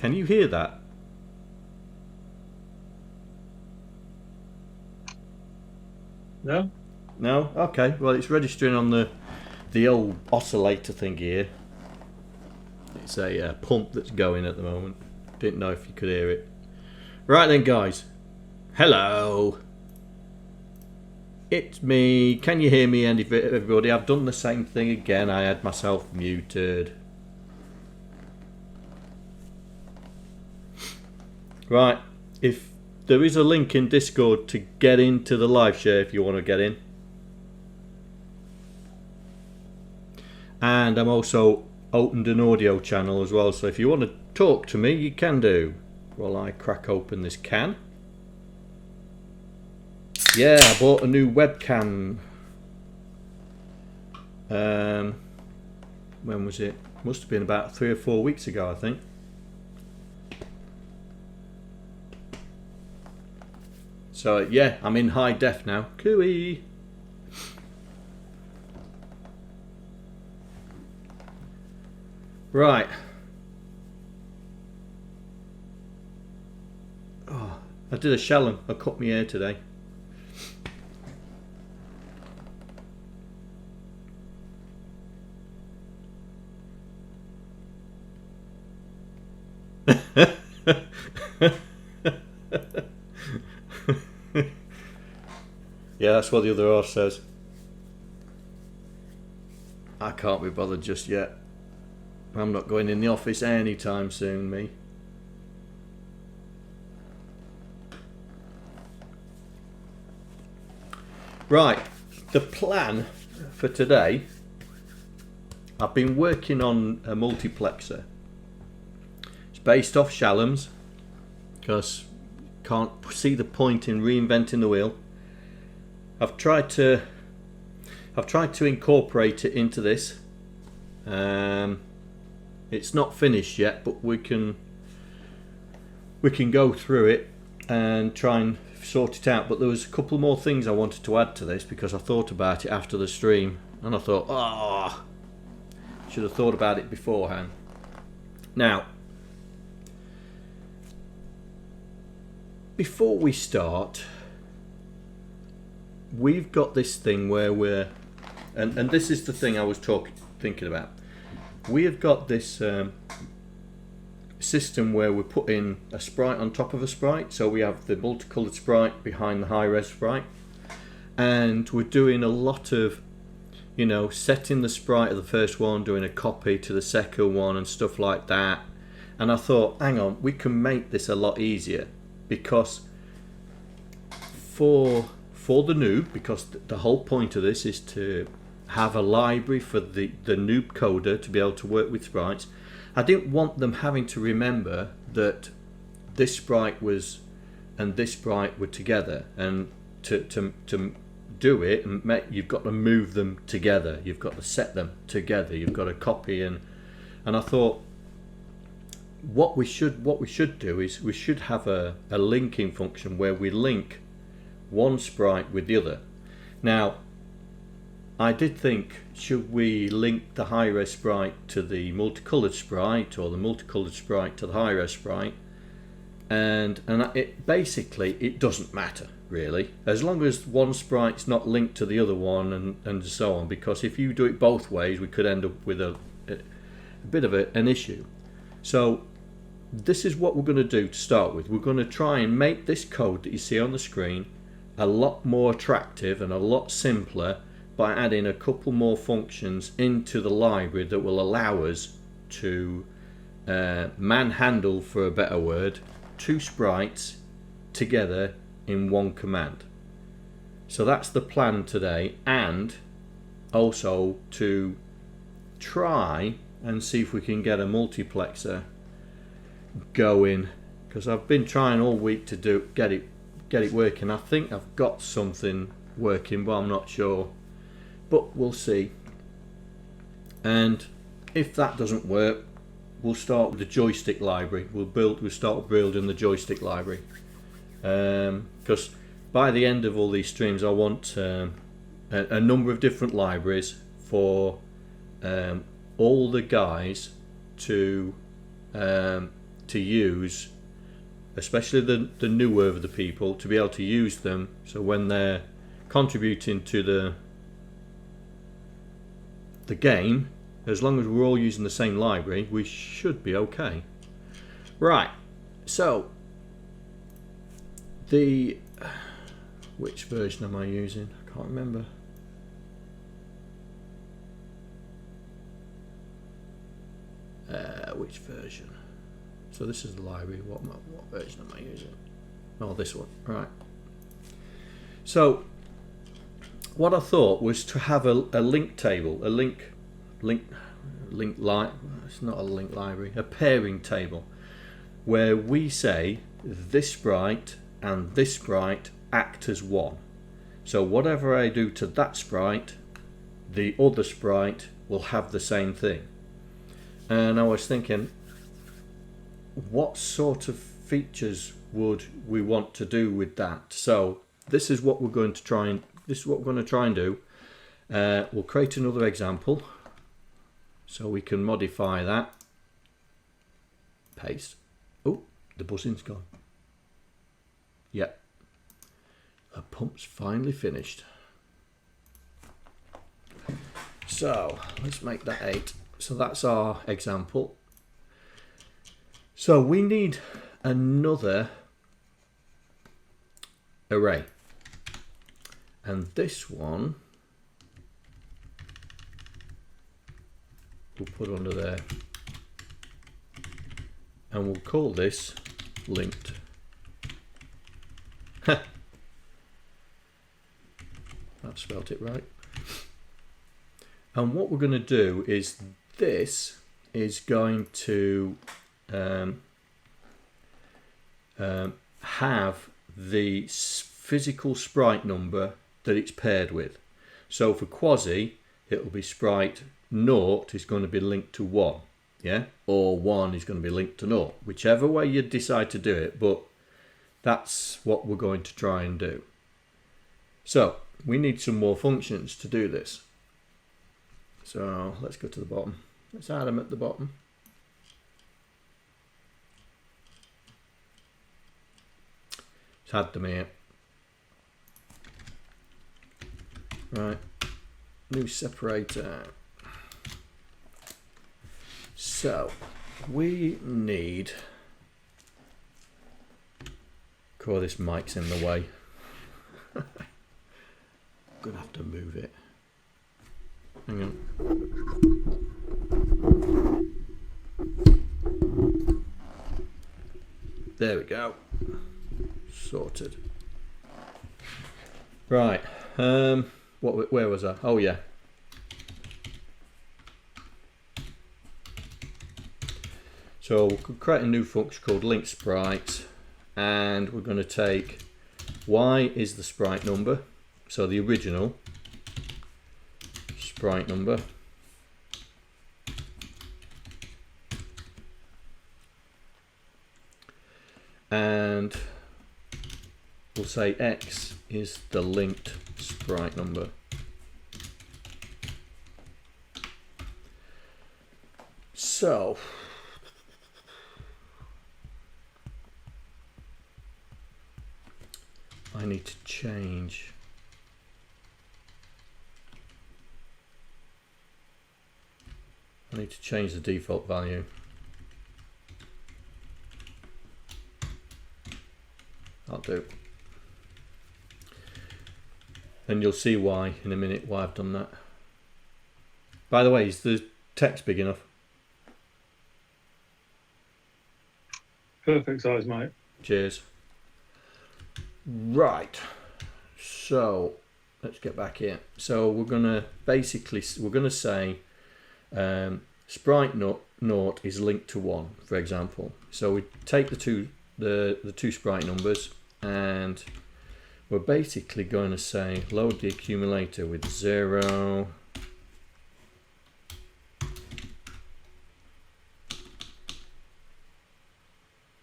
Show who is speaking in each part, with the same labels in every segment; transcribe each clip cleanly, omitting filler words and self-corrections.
Speaker 1: Can you hear that?
Speaker 2: No?
Speaker 1: No? Okay, well it's registering on the old oscillator thing here. It's a pump that's going at the moment. Didn't know if you could hear it. Right then guys. Hello. It's me. Can you hear me, everybody? I've done the same thing again. I had myself muted. Right. If there is a link in Discord to get into the live share if you want to get in. And I'm also opened an audio channel as well, so if you want to talk to me, you can do. While I crack open this can. Yeah, I bought a new webcam. When was it? Must have been about 3 or 4 weeks ago, I think. So yeah, I'm in high def now. Cooey. Right. Oh, I did a Shallan. I cut my hair today. Yeah, that's what the other horse says. I can't be bothered just yet. I'm not going in the office anytime soon, me. Right, the plan for today, I've been working on a multiplexer. It's based off Shallan's, because can't see the point in reinventing the wheel. I've tried to incorporate it into this. It's not finished yet, but we can go through it and try and sort it out. But there was a couple more things I wanted to add to this because I thought about it after the stream, and I thought, oh, should have thought about it beforehand. Now, before we start, we've got this thing where we're, and this is the thing I was thinking about. We have got this system where we're putting a sprite on top of a sprite. So we have the multicolored sprite behind the high-res sprite, and we're doing a lot of, you know, setting the sprite of the first one, doing a copy to the second one and stuff like that. And I thought, hang on, we can make this a lot easier, because for the noob, because the whole point of this is to have a library for the noob coder to be able to work with sprites. I didn't want them having to remember that this sprite was and this sprite were together, and to do it, and you've got to move them together, you've got to set them together, you've got to copy, and I thought what we should do is we should have a linking function where we link one sprite with the other. Now, I did think, should we link the high-res sprite to the multicolored sprite, or the multicolored sprite to the high-res sprite? And it basically, it doesn't matter really, as long as one sprite's not linked to the other one, and so on. Because if you do it both ways, we could end up with a bit of an issue. So this is what we're going to do to start with. We're going to try and make this code that you see on the screen a lot more attractive and a lot simpler by adding a couple more functions into the library that will allow us to manhandle, for a better word, two sprites together in one command. So that's the plan today, and also to try and see if we can get a multiplexer going, because I've been trying all week to get it working. I think I've got something working, but I'm not sure. But we'll see. And if that doesn't work, we'll start with the joystick library. We'll start building the joystick library. Because by the end of all these streams, I want a number of different libraries for all the guys to to use, especially the newer of the people, to be able to use them, so when they're contributing to the game, as long as we're all using the same library, we should be okay. Right, so which version am I using? I can't remember. Which version? So this is the library. What version am I using? Oh, this one. Right. So what I thought was to have a link table, it's not a link library, a pairing table, where we say this sprite and this sprite act as one. So whatever I do to that sprite, the other sprite will have the same thing. And I was thinking, what sort of features would we want to do with that? So this is what we're going to try and do. We'll create another example so we can modify that. Paste. Oh, the buzzing's gone. Yep. A pump's finally finished. So let's make that 8. So that's our example. So we need another array. And this one we'll put under there. And we'll call this linked. That spelt it right. And what we're going to do is this is going to have the physical sprite number that it's paired with. So for quasi, it'll be sprite 0 is going to be linked to 1, yeah, or 1 is going to be linked to 0, whichever way you decide to do it, but that's what we're going to try and do. So we need some more functions to do this. So let's go to the bottom. Let's add them at the bottom. Let's add them here. Right, new separator. So we need, oh, this mic's in the way. I'm gonna have to move it. Hang on. There we go. Sorted. Right. Where was I? Oh yeah. So we'll create a new function called Linked Sprites, and we're going to take y is the sprite number, so the original sprite number, and we'll say x is the linked sprite number. So I need to change the default value. I'll do. And you'll see why in a minute, why I've done that. By the way, is the text big enough?
Speaker 2: Perfect size, mate.
Speaker 1: Cheers. Right. So let's get back here. So we're gonna say sprite naught is linked to 1, for example. So we take the two sprite numbers, and we're basically going to say load the accumulator with 0.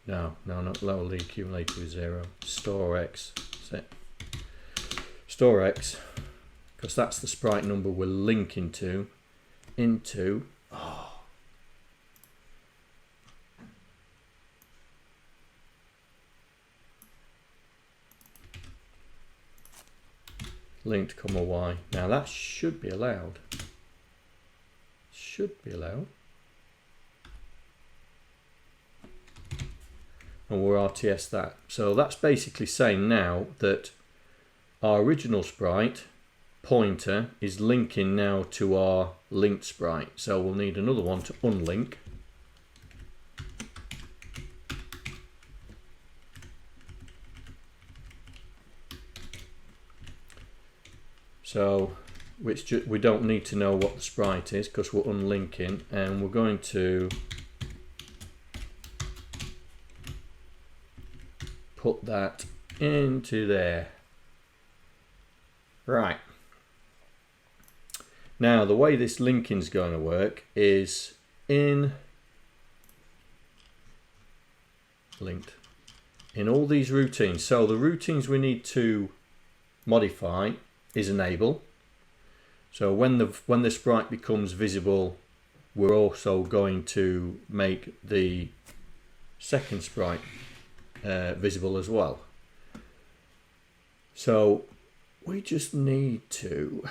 Speaker 1: No, not load the accumulator with 0. Store x. Store x, because that's the sprite number we're linking to, into linked comma y. Now that should be allowed. Should be allowed. And we'll RTS that. So that's basically saying now that our original sprite pointer is linking now to our linked sprite. So we'll need another one to unlink. So we don't need to know what the sprite is because we're unlinking, and we're going to put that into there. Right. Now the way this linking is going to work is in linked in all these routines. So the routines we need to modify is enable. So when the sprite becomes visible, we're also going to make the second sprite visible as well. So we just need to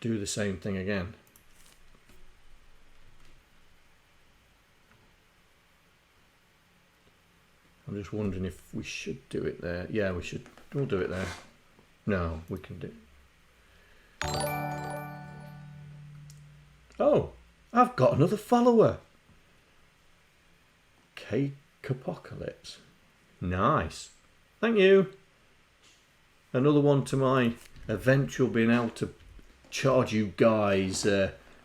Speaker 1: do the same thing again. I'm just wondering if we should do it there. Yeah, we should. We'll do it there. No, we can do. Oh, I've got another follower. Cake Apocalypse. Nice. Thank you. Another one to my eventual being able to charge you guys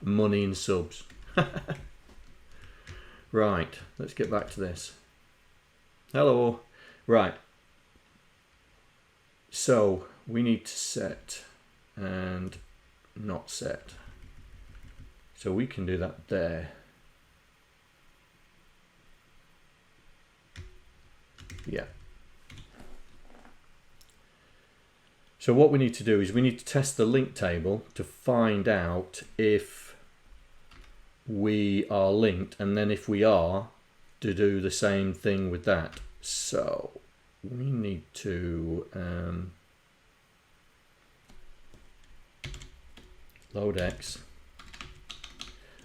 Speaker 1: money in subs. Right, let's get back to this. Hello. Right. So we need to set and not set. So we can do that there. Yeah. So what we need to do is we need to test the link table to find out if we are linked, and then if we are, to do the same thing with that. So we need to load X.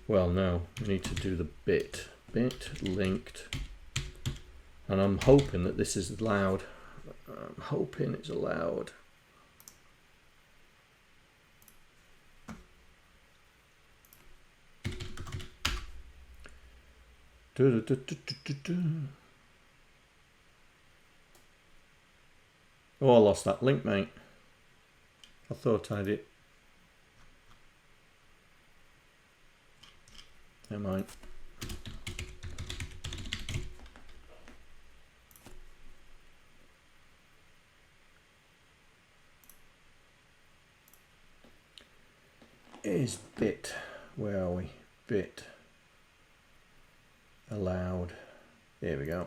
Speaker 1: Well, no, we need to do the bit linked, and I'm hoping that this is allowed. I'm hoping it's allowed. Oh, I lost that link, mate. I thought I did. Never mind. Is bit, where are we? Bit allowed. There we go.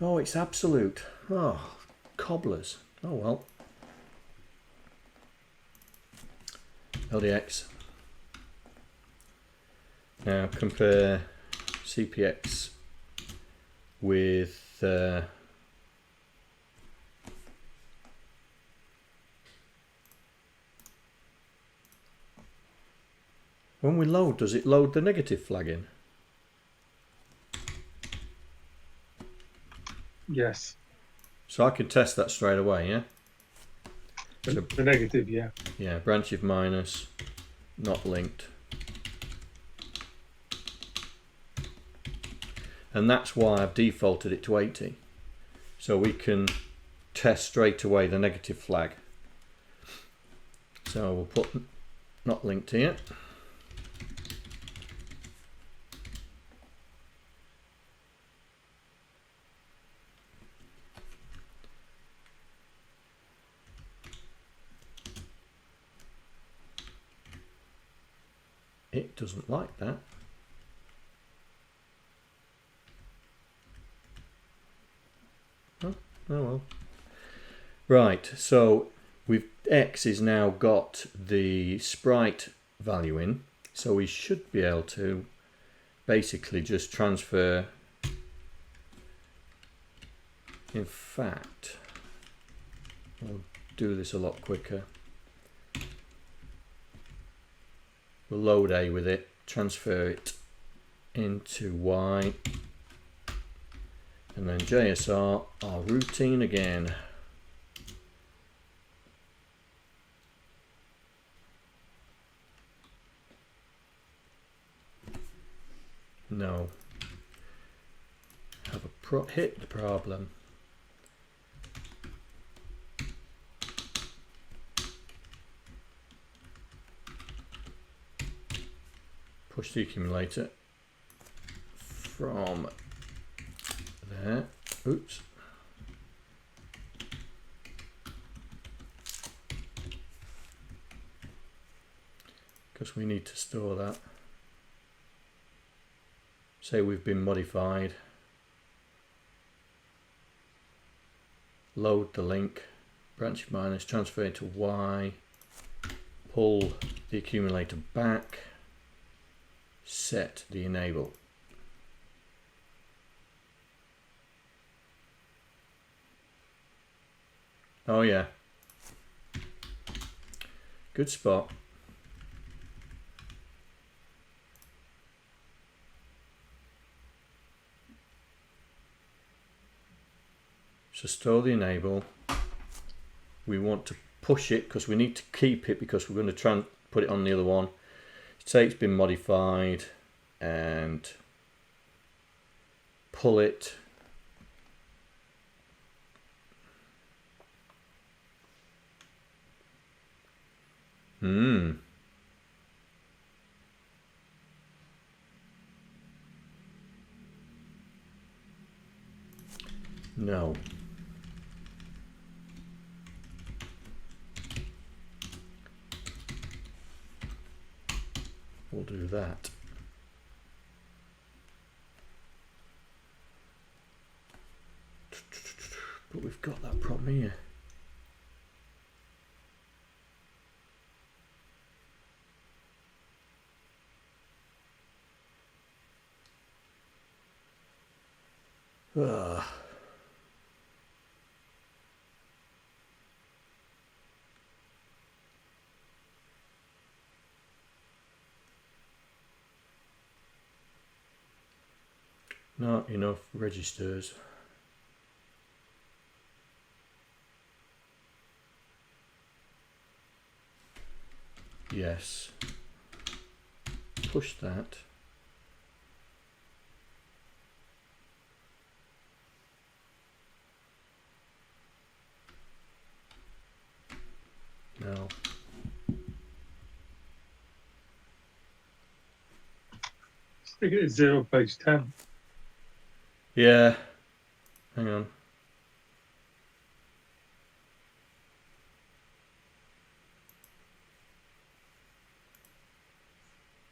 Speaker 1: Oh, it's absolute. Oh, cobblers. Oh well. LDX. Now compare CPX with when we load, does it load the negative flag in?
Speaker 2: Yes.
Speaker 1: So I could test that straight away, yeah?
Speaker 2: The negative, yeah.
Speaker 1: Yeah, branch of minus, not linked. And that's why I've defaulted it to 80. So we can test straight away the negative flag. So we'll put not linked here. It doesn't like that. Oh well. Right, so X is now got the sprite value in, so we should be able to basically just transfer In fact, I'll do this a lot quicker. We'll load A with it, transfer it into Y, and then JSR our routine again. No. Have a hit the problem. Push the accumulator from there. Oops. Because we need to store that. Say we've been modified. Load the link, branch minus, transfer it to Y, pull the accumulator back, set the enable. Oh yeah, good spot. So store the enable. We want to push it because we need to keep it because we're going to put it on the other one. Say it's been modified and pull it. No. We'll do that. But we've got that problem here. Ugh. Not enough registers. Yes. Push that. No.
Speaker 2: Stick it at 0, page 10.
Speaker 1: Yeah. Hang on.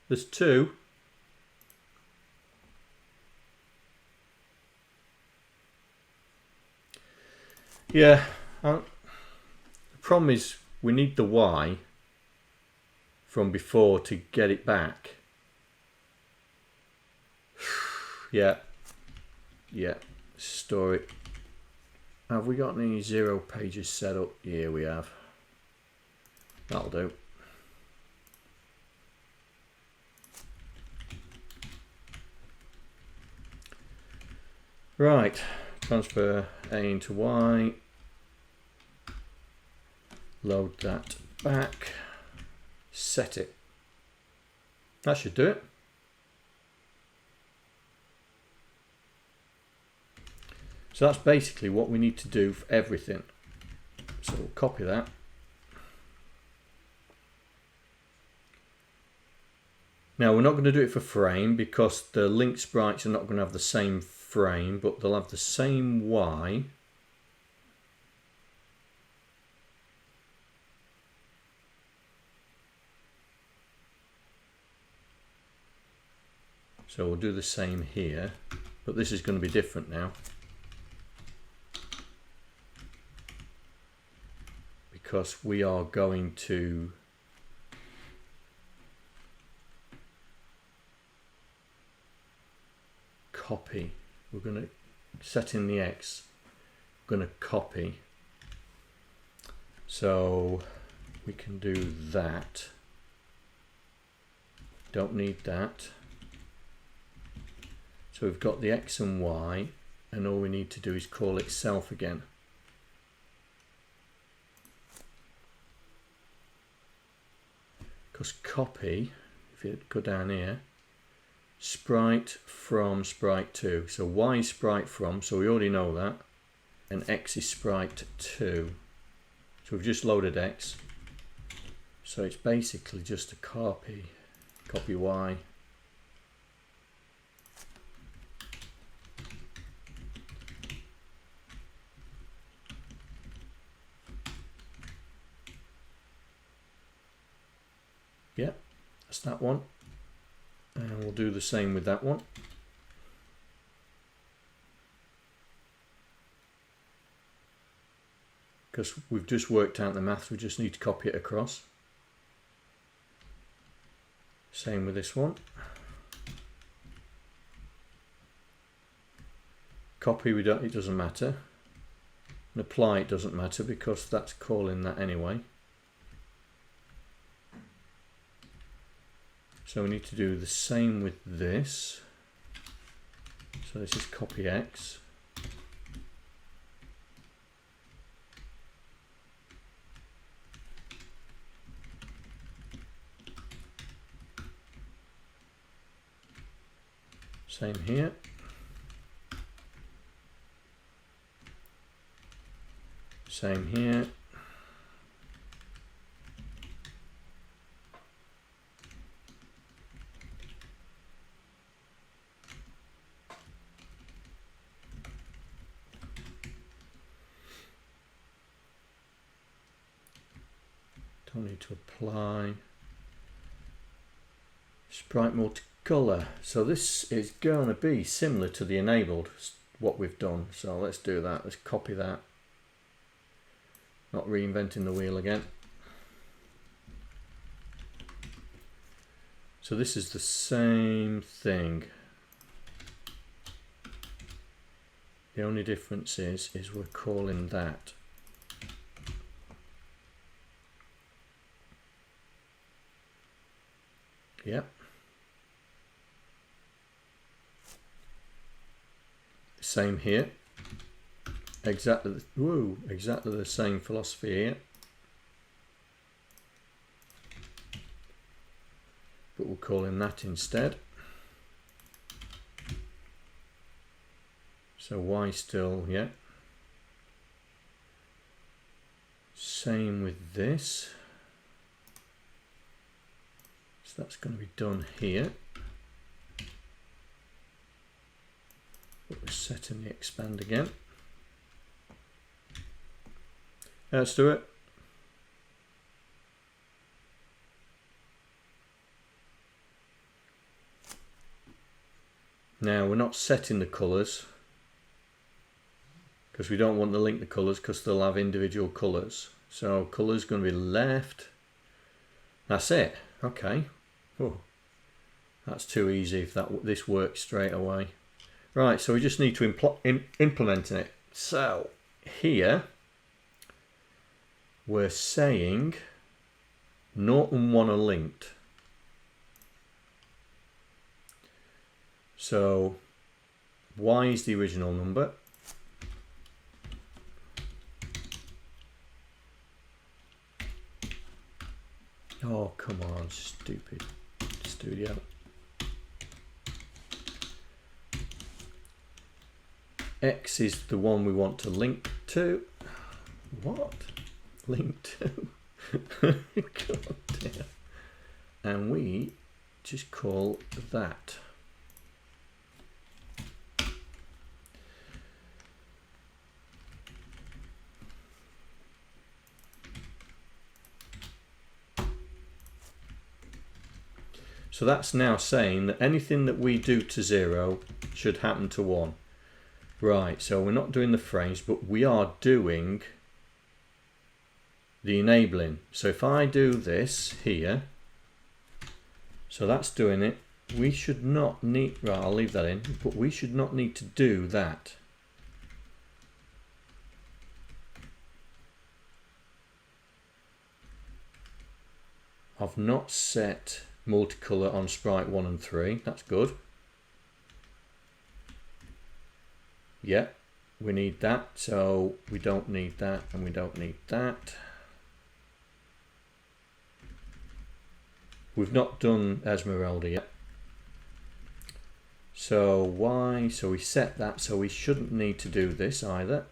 Speaker 1: There's two. Yeah. The problem is we need the Y from before to get it back. Yeah. Yeah. Store it. Have we got any 0 pages set up? Yeah, we have. That'll do. Right, transfer A into Y, load that back, set it. That should do it. So that's basically what we need to do for everything. So we'll copy that. Now we're not going to do it for frame because the linked sprites are not going to have the same frame, but they'll have the same Y. So we'll do the same here, but this is going to be different now. Because we are going to copy. We're going to set in the X, going to copy. So we can do that. Don't need that. So we've got the X and Y, and all we need to do is call itself again. Because copy, if you go down here, sprite from sprite 2. So Y is sprite from, so we already know that, and X is sprite 2. So we've just loaded X. So it's basically just a copy Y. Yeah, that's that one. And we'll do the same with that one. Because we've just worked out the math, we just need to copy it across. Same with this one. Copy, we don't, it doesn't matter. And apply, it doesn't matter because that's calling that anyway. So we need to do the same with this. So this is copy X. Same here. Same here. Don't need to apply. Sprite multicolor. So this is going to be similar to the enabled, what we've done. So let's do that. Let's copy that. Not reinventing the wheel again. So this is the same thing. The only difference is we're calling that. Yep. Same here. Exactly the same philosophy here. But we'll call him that instead. So Y still, yeah. Same with this. So that's going to be done here. But we're setting the expand again. Let's do it. Now we're not setting the colours because we don't want to link the colours because they'll have individual colours. So colours going to be left. That's it. Okay. Oh, that's too easy if this works straight away. Right, so we just need to implement it. So here we're saying 0 and 1 are linked. So Y is the original number. Oh, come on, stupid studio. X is the one we want to link to. What? Link to? God damn. And we just call that. So that's now saying that anything that we do to 0 should happen to 1. Right, so we're not doing the frames, but we are doing the enabling. So if I do this here, so that's doing it. We should not need, right, I'll leave that in, but we should not need to do that. I've not set multicolor on sprite 1 and 3. That's good. Yeah, we need that. So we don't need that and we don't need that. We've not done Esmeralda yet. So why? So we set that, so we shouldn't need to do this either.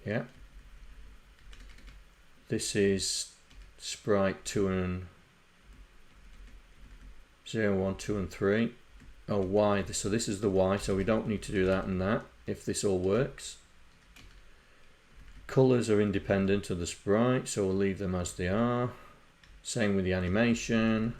Speaker 1: Yeah. This is sprite 2 and 0, 1, 2 and 3. Oh, Y. So this is the Y, so we don't need to do that and that if this all works. Colors are independent of the sprite, so we'll leave them as they are. Same with the animation.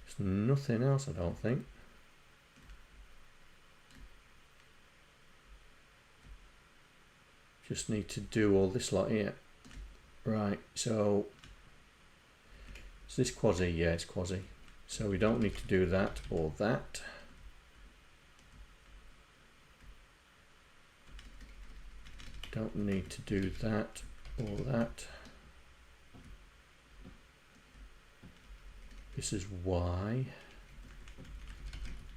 Speaker 1: There's nothing else, I don't think. Just need to do all this lot here. Right, so is this quasi? Yeah, it's quasi. So we don't need to do that or that. Don't need to do that or that. This is Y.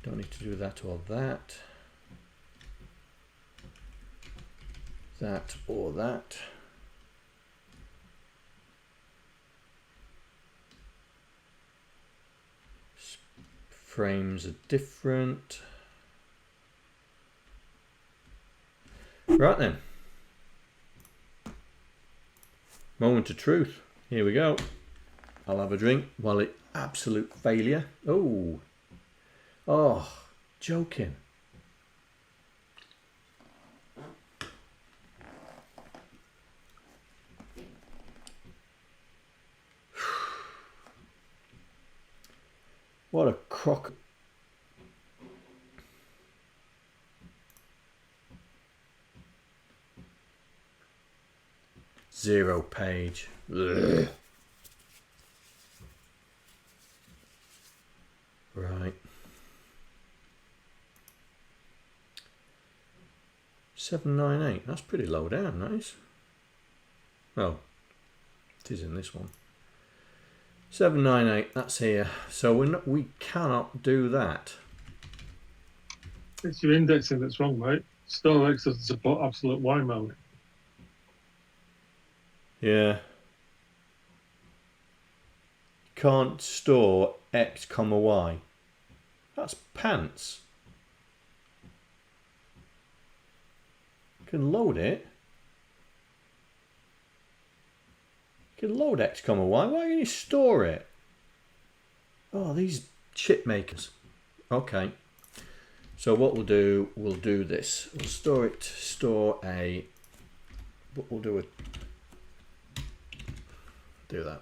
Speaker 1: Don't need to do that or that. That or that. Frames are different. Right then. Moment of truth. Here we go. I'll have a drink while it absolute failure. Oh. Oh, joking. What a crock. Zero page. Ugh. Right. 798. That's pretty low down, nice. Oh, it is in this one. 798, that's here. So we cannot do that.
Speaker 2: It's your indexing that's wrong, mate. StoreX doesn't support absolute Y mode.
Speaker 1: Yeah. Can't store X, Y. That's pants. You can load it. You can load X, Y. Why can you store it? Oh, these chip makers. Okay. So what we'll do this. We'll store a, we'll do that.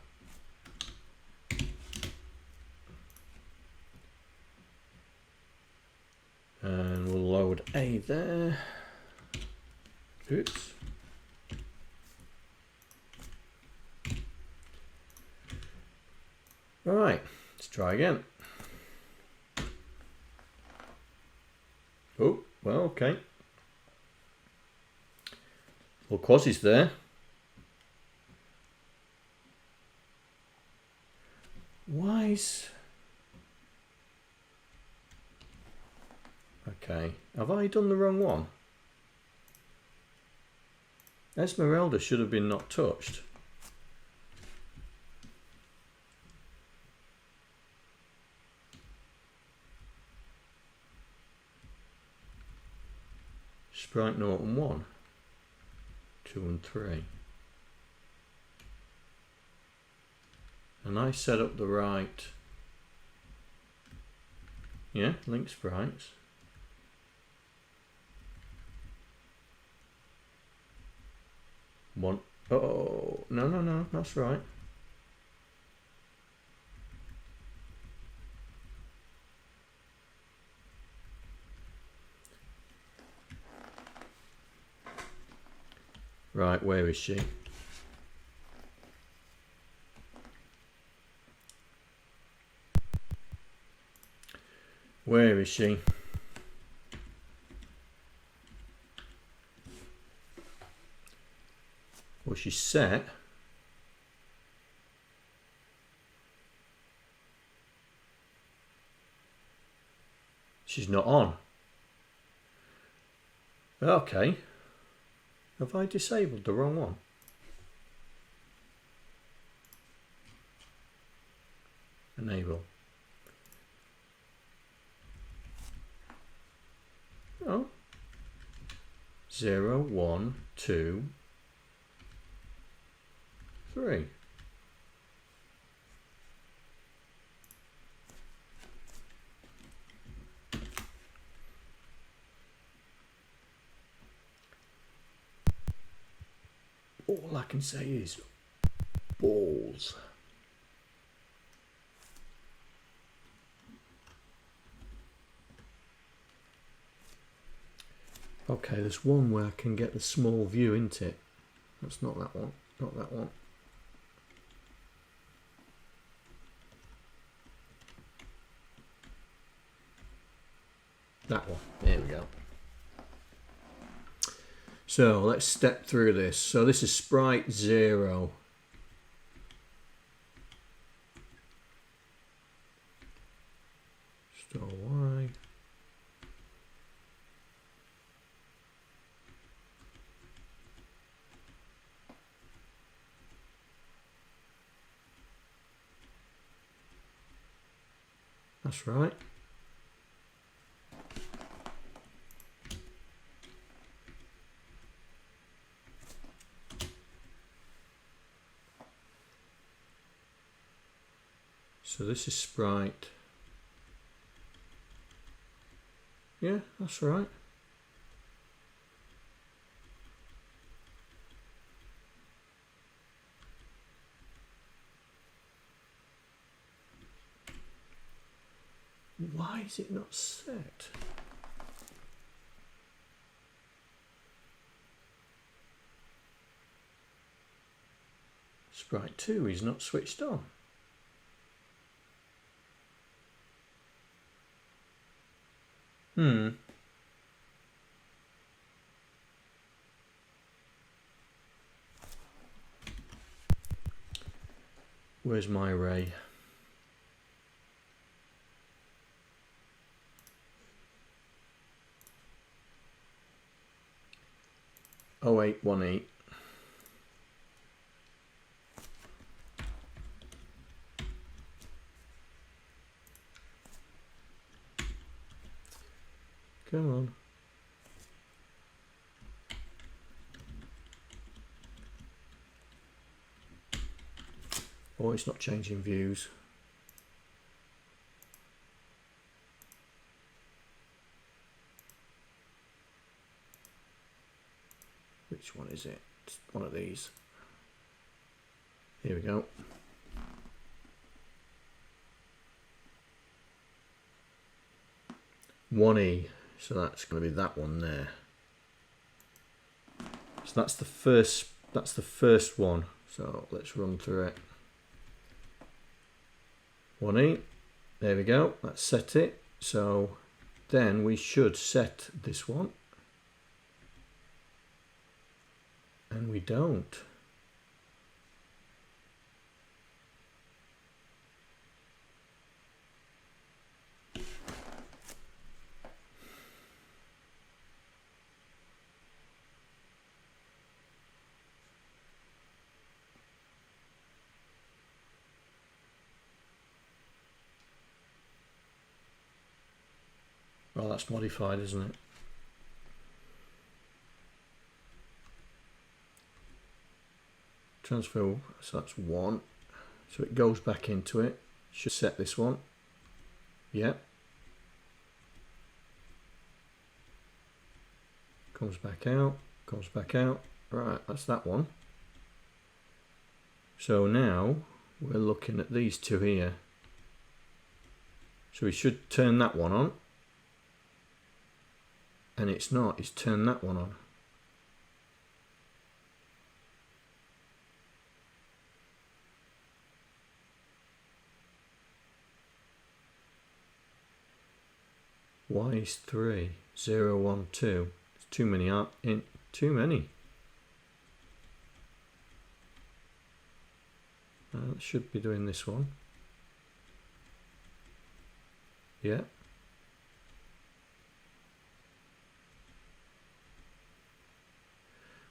Speaker 1: And we'll load A there. Oops. All right, let's try again. Oh, well, okay. Well, quasi's there. Why's... Okay, have I done the wrong one? Esmeralda should have been not touched. Sprite 0 and 1, 2 and 3. And I set up the right, yeah, Linked Sprites. One, oh, no, that's right. Right, where is she? Where is she? Well, she's set. She's not on. Okay. Have I disabled the wrong one? Enable. Oh. 0, 1, 2, 3. All I can say is balls. Okay, there's one where I can get the small view, isn't it? That's not that one. Not that one. That one. There we go. So let's step through this. So this is Sprite 0. Store Y. That's right. So this is Sprite. Yeah, that's right. Why is it not set? Sprite 2 is not switched on. Where's my array? S1-Ep08. Come on. Oh, it's not changing views. Which one is it? It's one of these. Here we go. S1-E. So that's going to be that one there. So that's the first one. So let's run through it. S1-E. There we go. Let's set it. So then we should set this one. And we don't. Well, that's modified, isn't it? Transfer, so that's 1. So it goes back into it. Should set this one. Yep. Comes back out, comes back out. Right, that's that one. So now we're looking at these two here. So we should turn that one on. And it's not, it's turned that one on. Y is 3. 0, 1, 2. It's too many. Too many. Should be doing this one. Yeah.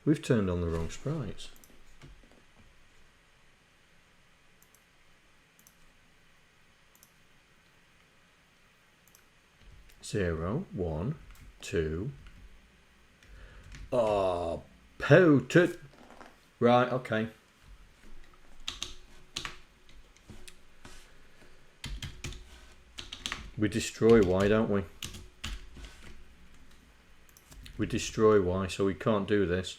Speaker 1: We've turned on the wrong sprites. Zero, 1, 2. Oh, potent. Right, okay. We destroy Y, don't we? We destroy Y, so we can't do this.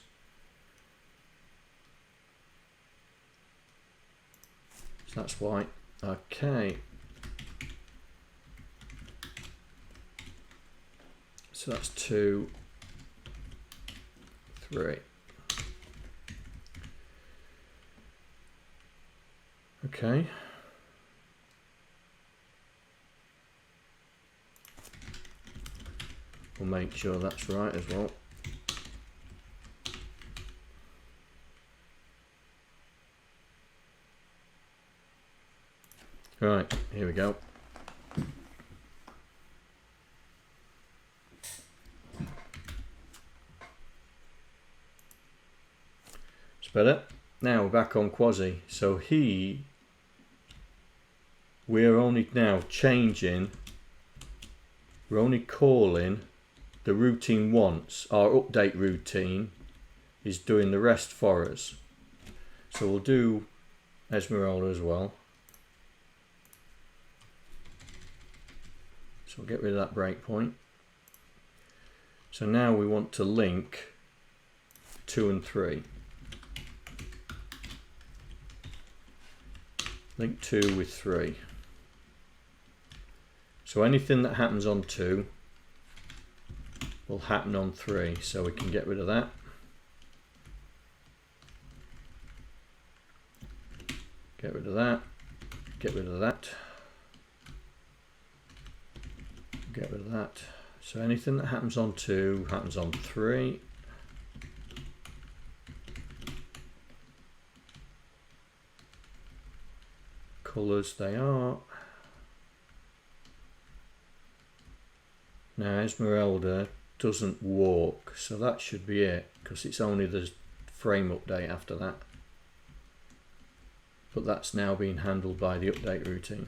Speaker 1: So that's why. Okay. So that's 2, 3. Okay. We'll make sure that's right as well. Right, here we go. It's better. Now we're back on Quasi. So we're only now changing, we're only calling the routine once. Our update routine is doing the rest for us. So we'll do Esmeralda as well. So we'll get rid of that breakpoint. So now we want to link 2 and 3. Link 2 with 3. So anything that happens on 2 will happen on 3. So we can get rid of that. Get rid of that. Get rid of that. Get rid of that. So anything that happens on 2 happens on 3. Colours they are. Now Esmeralda doesn't walk, so that should be it, because it's only the frame update after that. But that's now being handled by the update routine.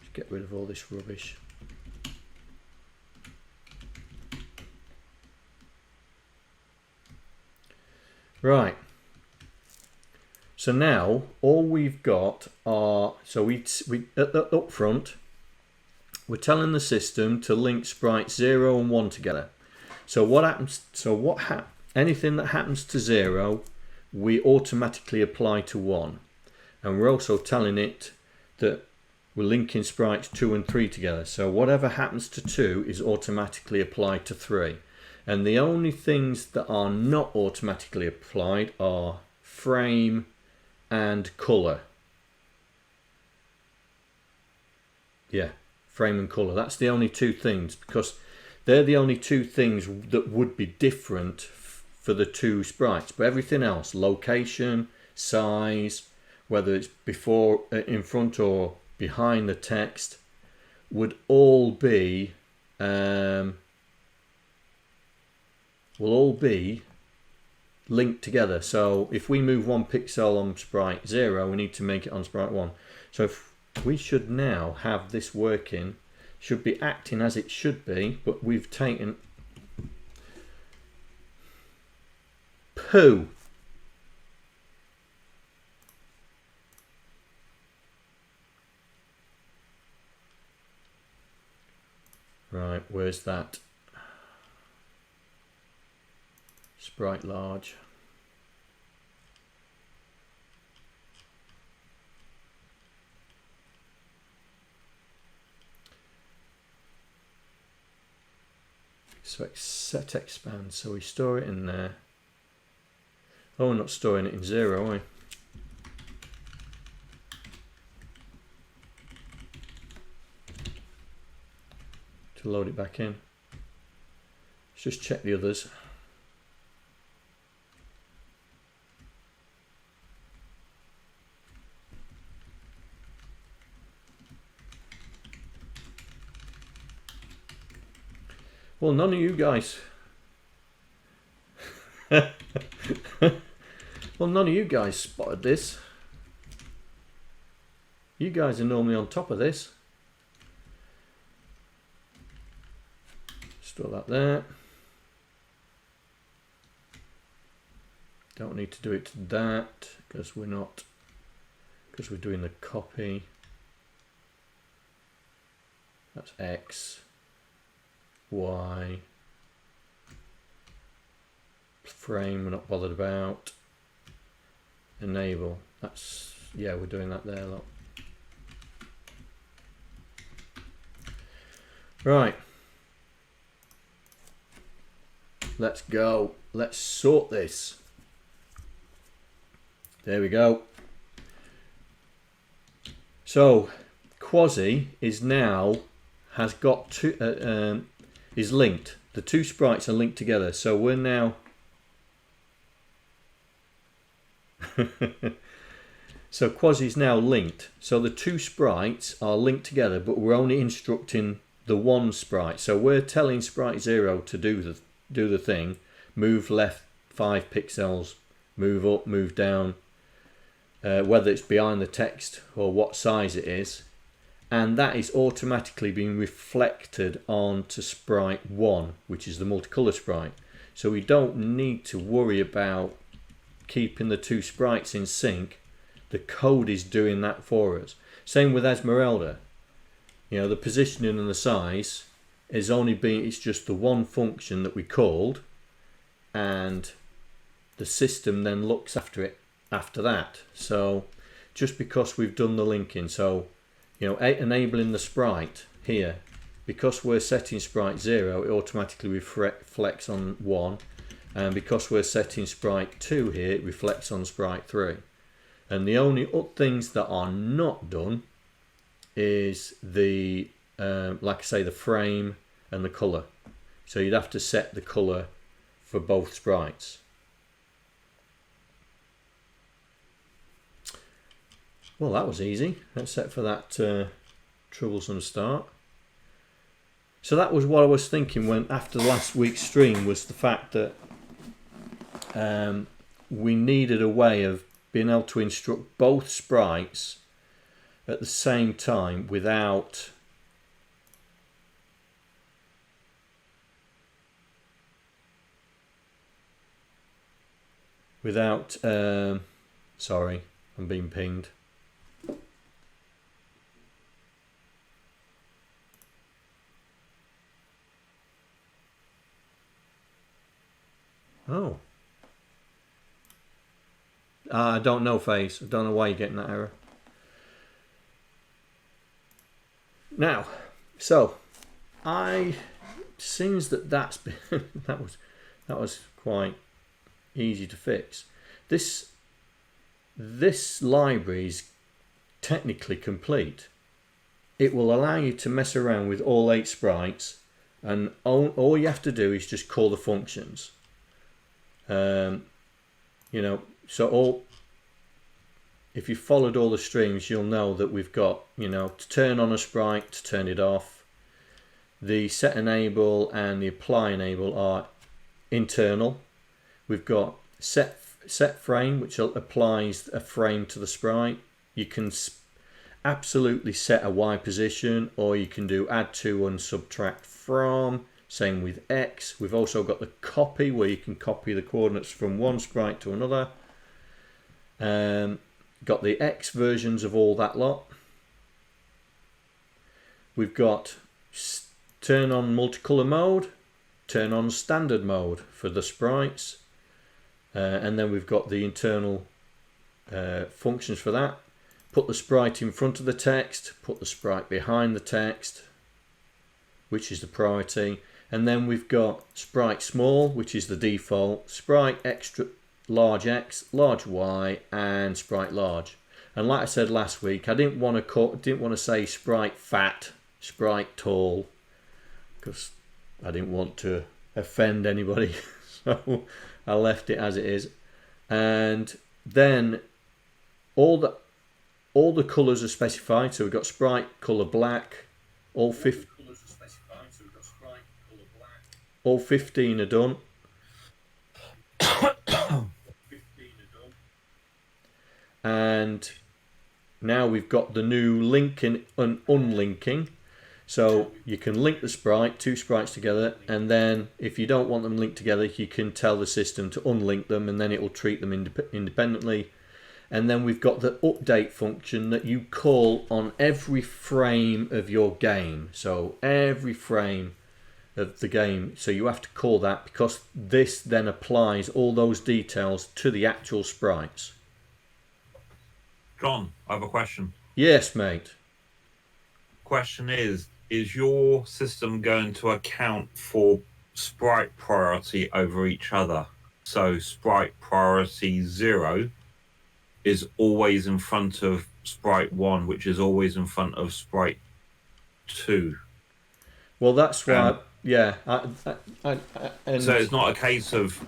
Speaker 1: Just get rid of all this rubbish. Right. So now all we've got are, so we up front, we're telling the system to link sprites 0 and 1 together. So what happens? Anything that happens to 0, we automatically apply to 1, and we're also telling it that we're linking sprites 2 and 3 together. So whatever happens to 2 is automatically applied to 3, and the only things that are not automatically applied are frame and color. Yeah, frame and color. That's the only two things, because they're the only two things that would be different for the two sprites. But everything else, location, size, whether it's before, in front or behind the text, would all be linked together. So if we move 1 pixel on sprite 0, we need to make it on sprite 1. So if we should now have this working, should be acting as it should be, but we've taken poo. Right, where's that? Sprite large. So set expand, so we store it in there. Oh, we're not storing it in 0, are we? to load it back in. Let's just check the others. Well, none of you guys. Well, none of you guys spotted this. You guys are normally on top of this. Store that there. Don't need to do it to that because we're not, because we're doing the copy. That's X, Y, frame we're not bothered about. Enable, that's, yeah, we're doing that there, look. Right. Let's go. Let's sort this. There we go. So Quasi is now has got two is linked. The two sprites are linked together. So we're now so Quasi is now linked. So the two sprites are linked together, but we're only instructing the one sprite. So we're telling sprite 0 to do the thing, move left 5 pixels, move up, move down, whether it's behind the text or what size it is, and that is automatically being reflected onto sprite 1, which is the multicolor sprite. So we don't need to worry about keeping the two sprites in sync. The code is doing that for us. Same with Esmeralda. You know, the positioning and the size is only being, it's just the one function that we called, and the system then looks after it after that. So just because we've done the linking, so you know, enabling the sprite here, because we're setting sprite 0, it automatically reflects on 1, and because we're setting sprite 2 here, it reflects on sprite 3. And the only things that are not done is the like I say, the frame and the color. So you'd have to set the color for both sprites. Well, that was easy, except for that troublesome start. So that was what I was thinking when after last week's stream, was the fact that we needed a way of being able to instruct both sprites at the same time without sorry, I'm being pinged. Oh, I don't know, Face. I don't know why you're getting that error. Now, so seems that that's been that was quite easy to fix. This library is technically complete. It will allow you to mess around with all 8 sprites, and all you have to do is just call the functions. You know, so if you followed all the streams, you'll know that we've got, you know, to turn on a sprite, to turn it off. The set enable and the apply enable are internal. We've got set frame, which applies a frame to the sprite. You can absolutely set a Y position, or you can do add to and subtract from. Same with X. We've also got the copy, where you can copy the coordinates from one sprite to another. Got the X versions of all that lot. We've got turn on multicolor mode, turn on standard mode for the sprites, and then we've got the internal functions for that. Put the sprite in front of the text, put the sprite behind the text, which is the priority, and then we've got sprite small, which is the default, sprite extra large X, large Y, and sprite large. And like I said last week, I didn't want to say sprite fat, sprite tall, because I didn't want to offend anybody. So I left it as it is. And then all the colours are specified. So we've got sprite colour black. All 15 are done. And now we've got the new linking and unlinking. So you can link the sprite, two sprites together, and then if you don't want them linked together, you can tell the system to unlink them, and then it will treat them independently. And then we've got the update function that you call on every frame of your game. So every frame of the game, so you have to call that, because this then applies all those details to the actual sprites.
Speaker 3: John, I have a question.
Speaker 1: Yes, mate.
Speaker 3: Question is your system going to account for sprite priority over each other? So sprite priority 0 is always in front of sprite 1, which is always in front of sprite 2.
Speaker 1: Well, that's why, yeah. And
Speaker 3: so it's not a case of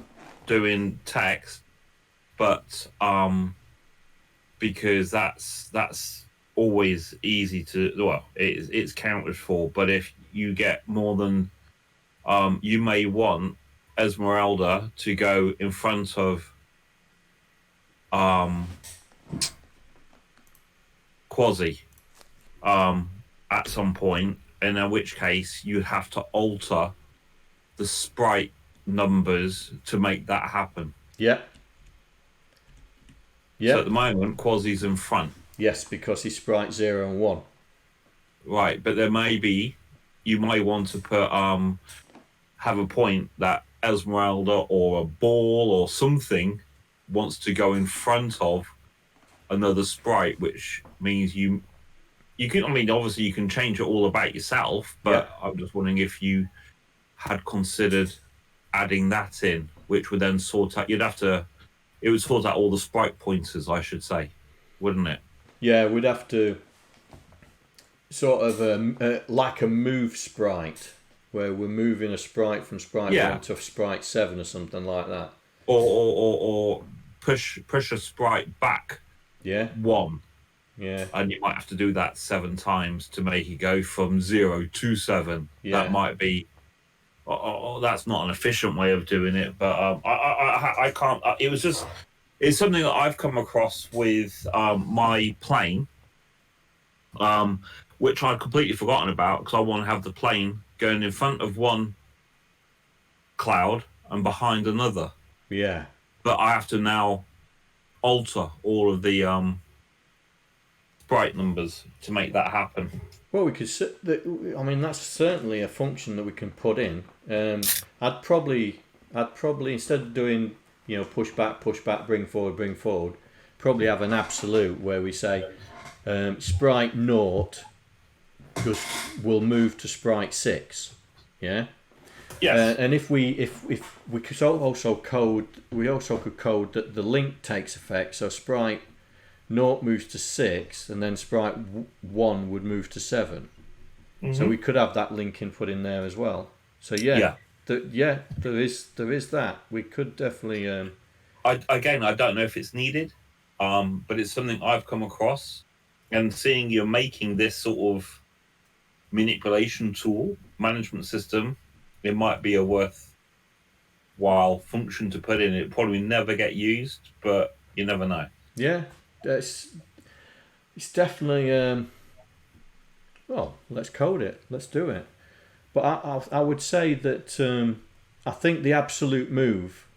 Speaker 3: doing text, but because that's always easy to, well, it's counted for. But if you get more than, you may want Esmeralda to go in front of Quasi at some point, and in which case you'd have to alter the sprite numbers to make that happen.
Speaker 1: Yeah. Yeah.
Speaker 3: So at the moment, Quasi's in front.
Speaker 1: Yes, because he's sprite 0 and 1.
Speaker 3: Right, but there may be, you might want to put have a point that Esmeralda or a ball or something wants to go in front of another sprite, which means you can, I mean, obviously you can change it all about yourself, but yeah. I'm just wondering if you had considered adding that in, which would then sort out, it would sort out all the sprite pointers, I should say, wouldn't it?
Speaker 1: Yeah, we'd have to sort of like a move sprite, where we're moving a sprite from sprite 1 to sprite 7 or something like that.
Speaker 3: Or push a sprite back 1.
Speaker 1: Yeah.
Speaker 3: And you might have to do that 7 times to make it go from 0 to 7. Yeah. That might be... that's not an efficient way of doing it, but I can't... It's something that I've come across with my plane, which I'd completely forgotten about, because I want to have the plane going in front of one cloud and behind another.
Speaker 1: Yeah.
Speaker 3: But I have to now alter all of the sprite numbers to make that happen.
Speaker 1: Well, we could. I mean, that's certainly a function that we can put in. I'd probably instead of doing, push back, bring forward, probably have an absolute where we say sprite 0 will move to sprite 6. Yeah.
Speaker 3: Yes.
Speaker 1: And if we could also code, could code that the link takes effect. So sprite 0 moves to 6, and then sprite 1 would move to 7. Mm-hmm. So we could have that link input in there as well. So there is that. We could definitely.
Speaker 3: I don't know if it's needed, but it's something I've come across, and seeing you're making this sort of manipulation tool management system, it might be a worthwhile function to put in. It probably never get used, but you never know.
Speaker 1: Yeah. It's definitely well, let's code it, let's do it. But I would say that I think the absolute move,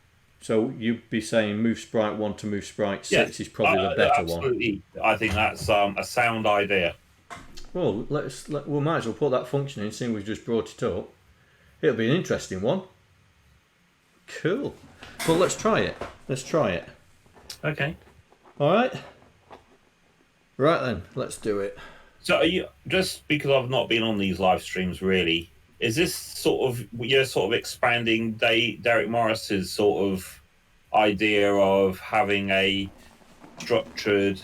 Speaker 1: so you'd be saying move sprite 1 to move sprite 6 is probably the better
Speaker 3: absolutely. One. I think that's a sound idea.
Speaker 1: Well, we might as well put that function in, seeing we've just brought it up. It'll be an interesting one. Cool. Well, let's try it.
Speaker 3: Okay.
Speaker 1: All right. Right then, let's do it.
Speaker 3: So, are you, just because I've not been on these live streams really, is this you're sort of expanding Derek Morris's sort of idea of having a structured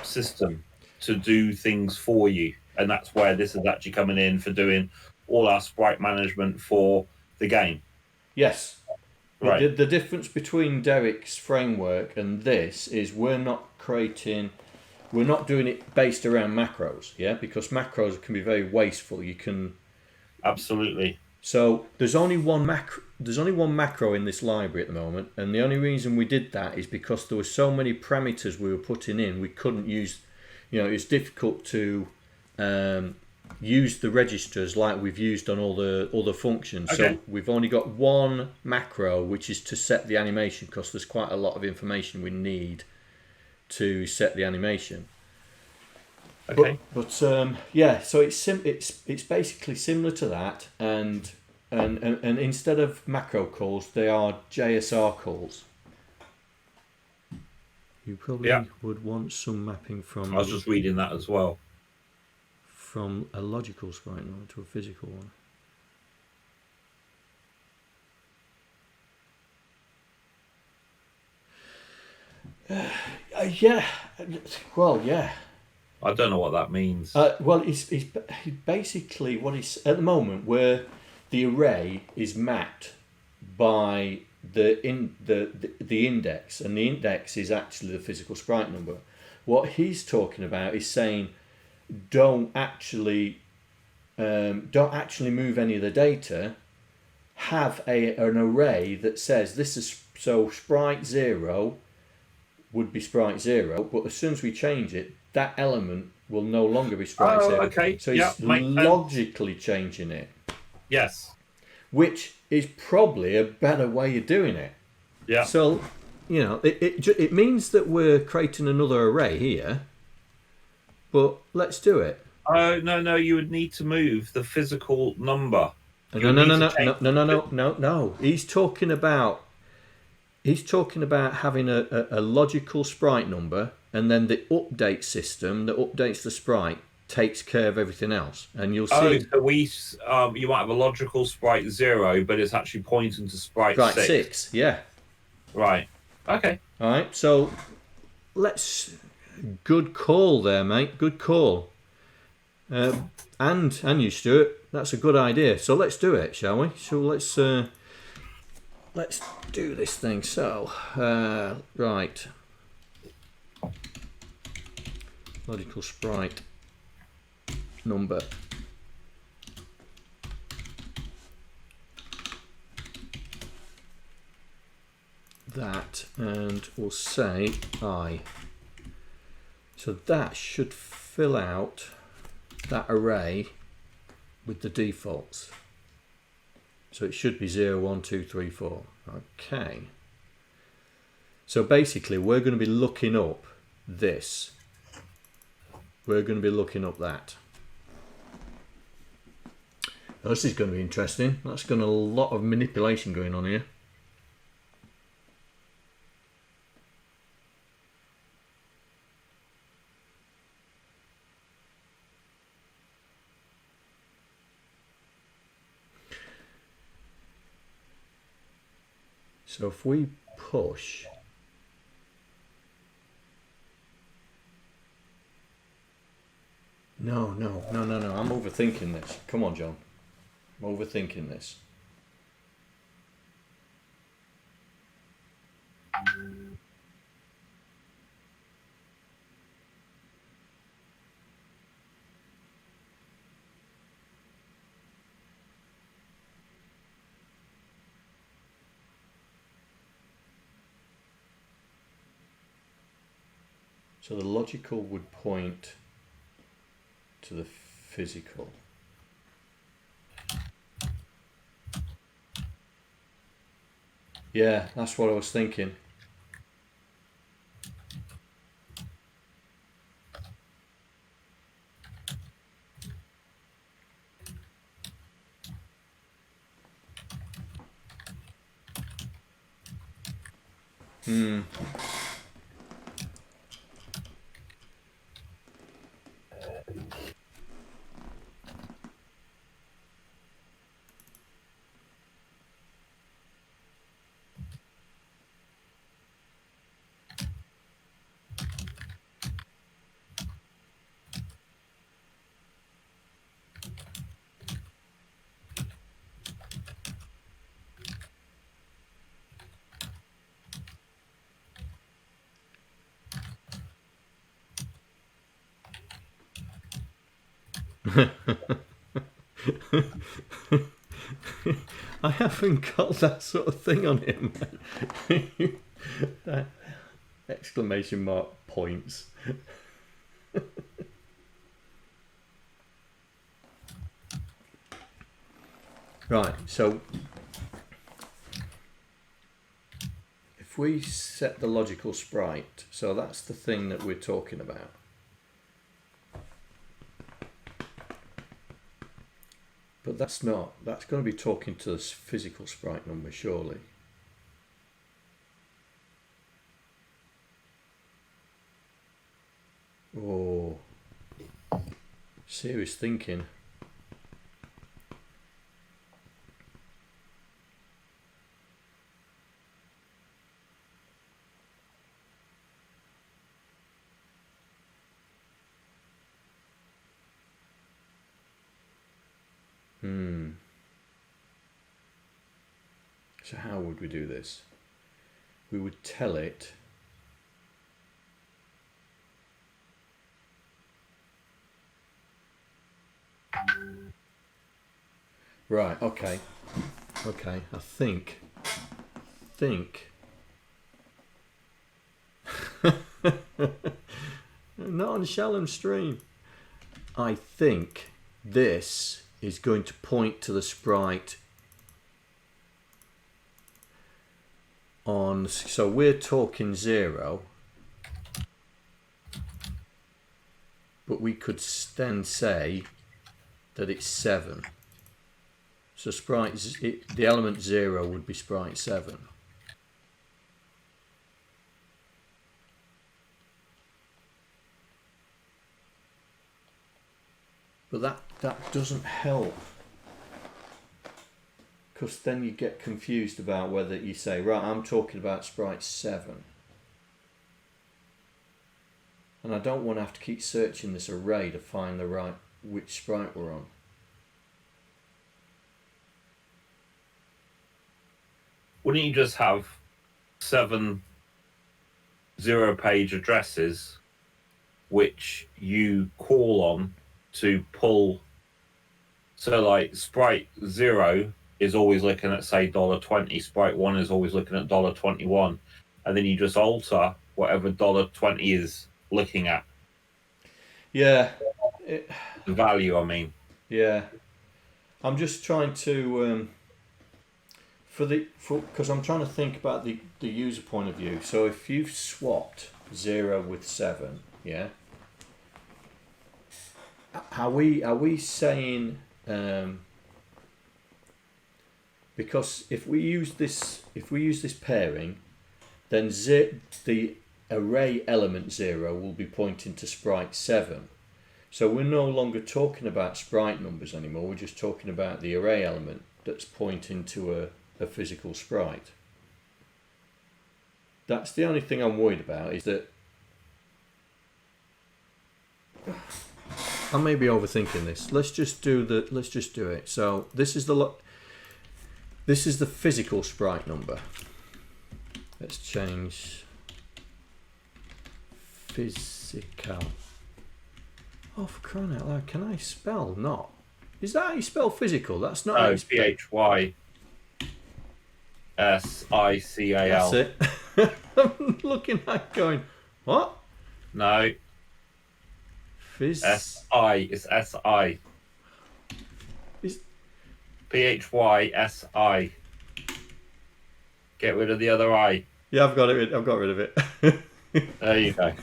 Speaker 3: system to do things for you, and that's where this is actually coming in for doing all our sprite management for the game.
Speaker 1: Yes.
Speaker 3: Right.
Speaker 1: But the difference between Derek's framework and this is we're not doing it based around macros, yeah, because macros can be very wasteful. You can
Speaker 3: Absolutely.
Speaker 1: So there's only one macro in this library at the moment, and the only reason we did that is because there were so many parameters we were putting in, we couldn't use, it's difficult to use the registers like we've used on all the other functions.
Speaker 3: Okay.
Speaker 1: So we've only got one macro, which is to set the animation, because there's quite a lot of information we need to set the animation.
Speaker 3: Okay.
Speaker 1: But yeah, so it's basically similar to that, and instead of macro calls, they are JSR calls. You probably would want some mapping from.
Speaker 3: I was just reading that as well.
Speaker 1: From a logical sprite number to a physical one. Yeah. Well, yeah.
Speaker 3: I don't know what that means.
Speaker 1: Well, he's basically what he's at the moment, where the array is mapped by the index, and the index is actually the physical sprite number. What he's talking about is saying don't actually move any of the data. Have an array that says this is so sprite 0 would be sprite 0, but as soon as we change it, that element will no longer be sprite 0.
Speaker 3: Okay.
Speaker 1: So he's logically changing it.
Speaker 3: Yes.
Speaker 1: Which is probably a better way of doing it.
Speaker 3: Yeah.
Speaker 1: So, it means that we're creating another array here, but let's do it.
Speaker 3: Oh, no, you would need to move the physical number.
Speaker 1: No. He's talking about having a logical sprite number, and then the update system that updates the sprite takes care of everything else. And you'll see.
Speaker 3: So you might have a logical sprite 0, but it's actually pointing to sprite 6.
Speaker 1: Yeah.
Speaker 3: Right. Okay.
Speaker 1: All right. So good call there, mate. Good call. And you, Stuart. That's a good idea. So let's do it, shall we? So let's do this thing. So right. Logical sprite number. That, and we'll say I. So that should fill out that array with the defaults. So it should be 0, 1, 2, 3, 4. Okay. So basically we're going to be looking up this. We're going to be looking up that. Now, this is going to be interesting. That's got a lot of manipulation going on here. So if we push, no, I'm overthinking this. Come on, John. I'm overthinking this. So the logical would point to the physical. Yeah, that's what I was thinking. I haven't got that sort of thing on him. That exclamation mark points. Right, so if we set the logical sprite, so that's the thing that we're talking about. But that's going to be talking to this physical sprite number, surely. Oh, serious thinking. So how would we do this? We would tell it right, okay, I think not on Shallan stream. I think this is going to point to the sprite on, so we're talking 0, but we could then say that it's 7. So the element 0 would be sprite 7. But that doesn't help, because then you get confused about whether you say, right, I'm talking about sprite 7. And I don't want to have to keep searching this array to find the right, which sprite we're on.
Speaker 3: Wouldn't you just have 7 0-page addresses which you call on to pull? So like sprite 0 is always looking at, say, $20, sprite 1 is always looking at $21, and then you just alter whatever $20 is looking at.
Speaker 1: Yeah.
Speaker 3: The value, I mean.
Speaker 1: Yeah. I'm just trying to because I'm trying to think about the user point of view. So if you've swapped 0 with 7, yeah, are we saying because if we use this pairing, then the array element 0 will be pointing to sprite 7. So we're no longer talking about sprite numbers anymore. We're just talking about the array element that's pointing to a physical sprite. That's the only thing I'm worried about, is that I may be overthinking this. Let's just do it. So this is the physical sprite number. Let's change physical. Oh, for crying out loud, can I spell not? Is that how you spell physical? That's not how you spell.
Speaker 3: PHYSICAL.
Speaker 1: That's it. I'm looking at going, what?
Speaker 3: No. SI. It's SI. PHYSI. Get rid of the other I.
Speaker 1: Yeah, I've got rid of it.
Speaker 3: There you go.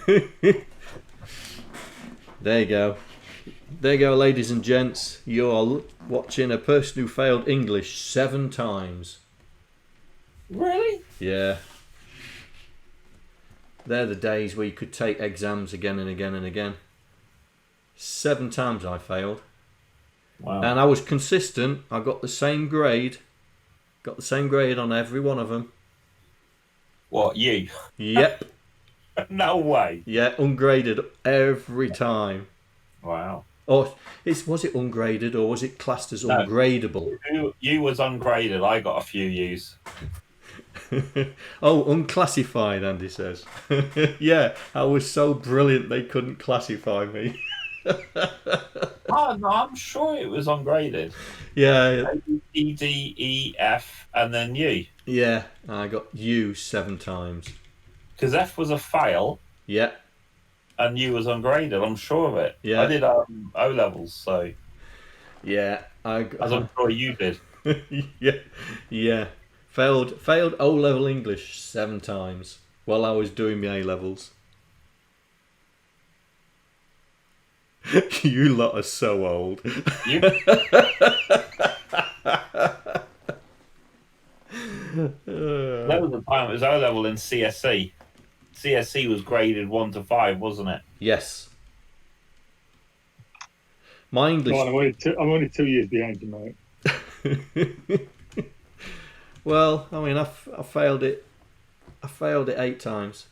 Speaker 1: There you go. There you go, ladies and gents. You're watching a person who failed English 7 times.
Speaker 3: Really?
Speaker 1: Yeah. They're the days where you could take exams again and again and again. 7 times I failed.
Speaker 3: Wow.
Speaker 1: And I was consistent. I got the same grade. Got the same grade on every one of them.
Speaker 3: What, you?
Speaker 1: Yep.
Speaker 3: No way.
Speaker 1: Yeah, ungraded every time.
Speaker 3: Wow.
Speaker 1: Or was it ungraded, or was it classed as ungradable?
Speaker 3: You was ungraded. I got a few U's.
Speaker 1: Oh, unclassified, Andy says. Yeah, I was so brilliant they couldn't classify me.
Speaker 3: Oh, no, I'm sure it was ungraded.
Speaker 1: Yeah,
Speaker 3: A, B, C, D, E, F, and then U.
Speaker 1: yeah. I got U 7 times.
Speaker 3: Because F was a fail
Speaker 1: Yeah,
Speaker 3: and U was ungraded. I'm sure of it.
Speaker 1: Yeah.
Speaker 3: I did O levels, so
Speaker 1: yeah.
Speaker 3: as I'm sure you did.
Speaker 1: yeah, yeah. Failed O level English 7 times while I was doing my A levels. You lot are so old.
Speaker 3: You? There was a time it was O level in CSC. CSC was graded 1 to 5, wasn't it?
Speaker 1: Yes. My English.
Speaker 2: Go on, I'm only 2 years behind you, mate.
Speaker 1: Well, I mean, I failed it. I failed it 8 times,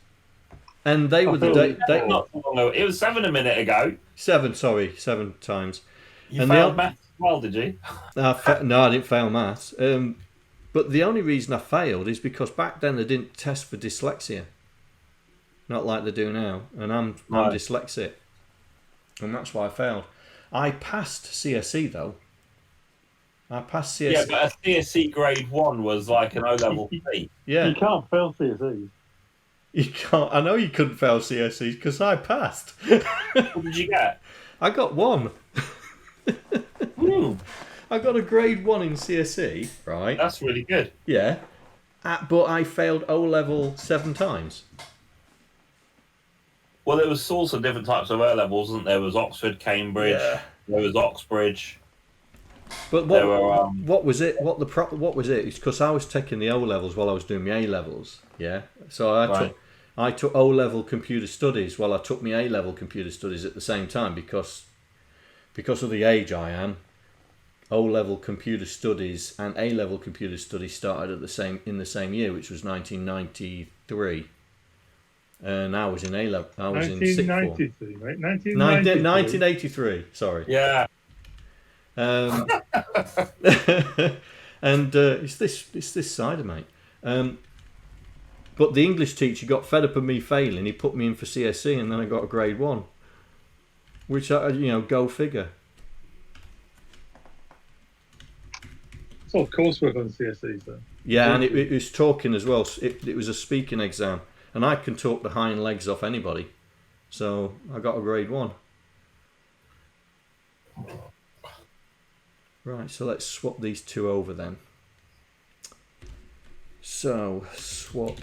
Speaker 1: and they were the day.
Speaker 3: Not so long ago. It was 7 a minute ago.
Speaker 1: 7, sorry, 7 times.
Speaker 3: You
Speaker 1: And
Speaker 3: failed maths as well, did you?
Speaker 1: No, I didn't fail maths. But the only reason I failed is because back then they didn't test for dyslexia. Not like they do now. And I'm dyslexic. And that's why I failed. I passed CSE though. I passed CSE.
Speaker 3: Yeah, but a CSE grade 1 was like an O level C.
Speaker 1: Yeah.
Speaker 2: You can't fail CSE.
Speaker 1: You can't. I know you couldn't fail CSE because I passed.
Speaker 3: What did you get?
Speaker 1: I got 1.
Speaker 3: Hmm,
Speaker 1: I got a grade 1 in CSE, right?
Speaker 3: that's really good.
Speaker 1: Yeah. But I failed O level 7 times.
Speaker 3: Well, there was also different types of O levels, wasn't there? There was Oxford, Cambridge,
Speaker 1: Yeah.
Speaker 3: there was Oxbridge.
Speaker 1: But
Speaker 3: There were,
Speaker 1: what was it? What was it? It's because I was taking the O levels while I was doing my A levels. Yeah. So I took O level computer studies while I took my A level computer studies at the same time because of the age I am. O level computer studies and A level computer studies started at in the same year, which was 1993. And I was in A level. I was in sixth form.
Speaker 2: 1993, right?
Speaker 1: 1983. Sorry.
Speaker 3: yeah.
Speaker 1: And it's this cider, mate. But the English teacher got fed up of me failing. He put me in for CSE, and then I got a grade 1, which go figure.
Speaker 2: It's all coursework on CSE, so.
Speaker 1: Yeah, and it was talking as well. It was a speaking exam, and I can talk the hind legs off anybody, so I got a grade 1. Right, so let's swap these two over then. So, swap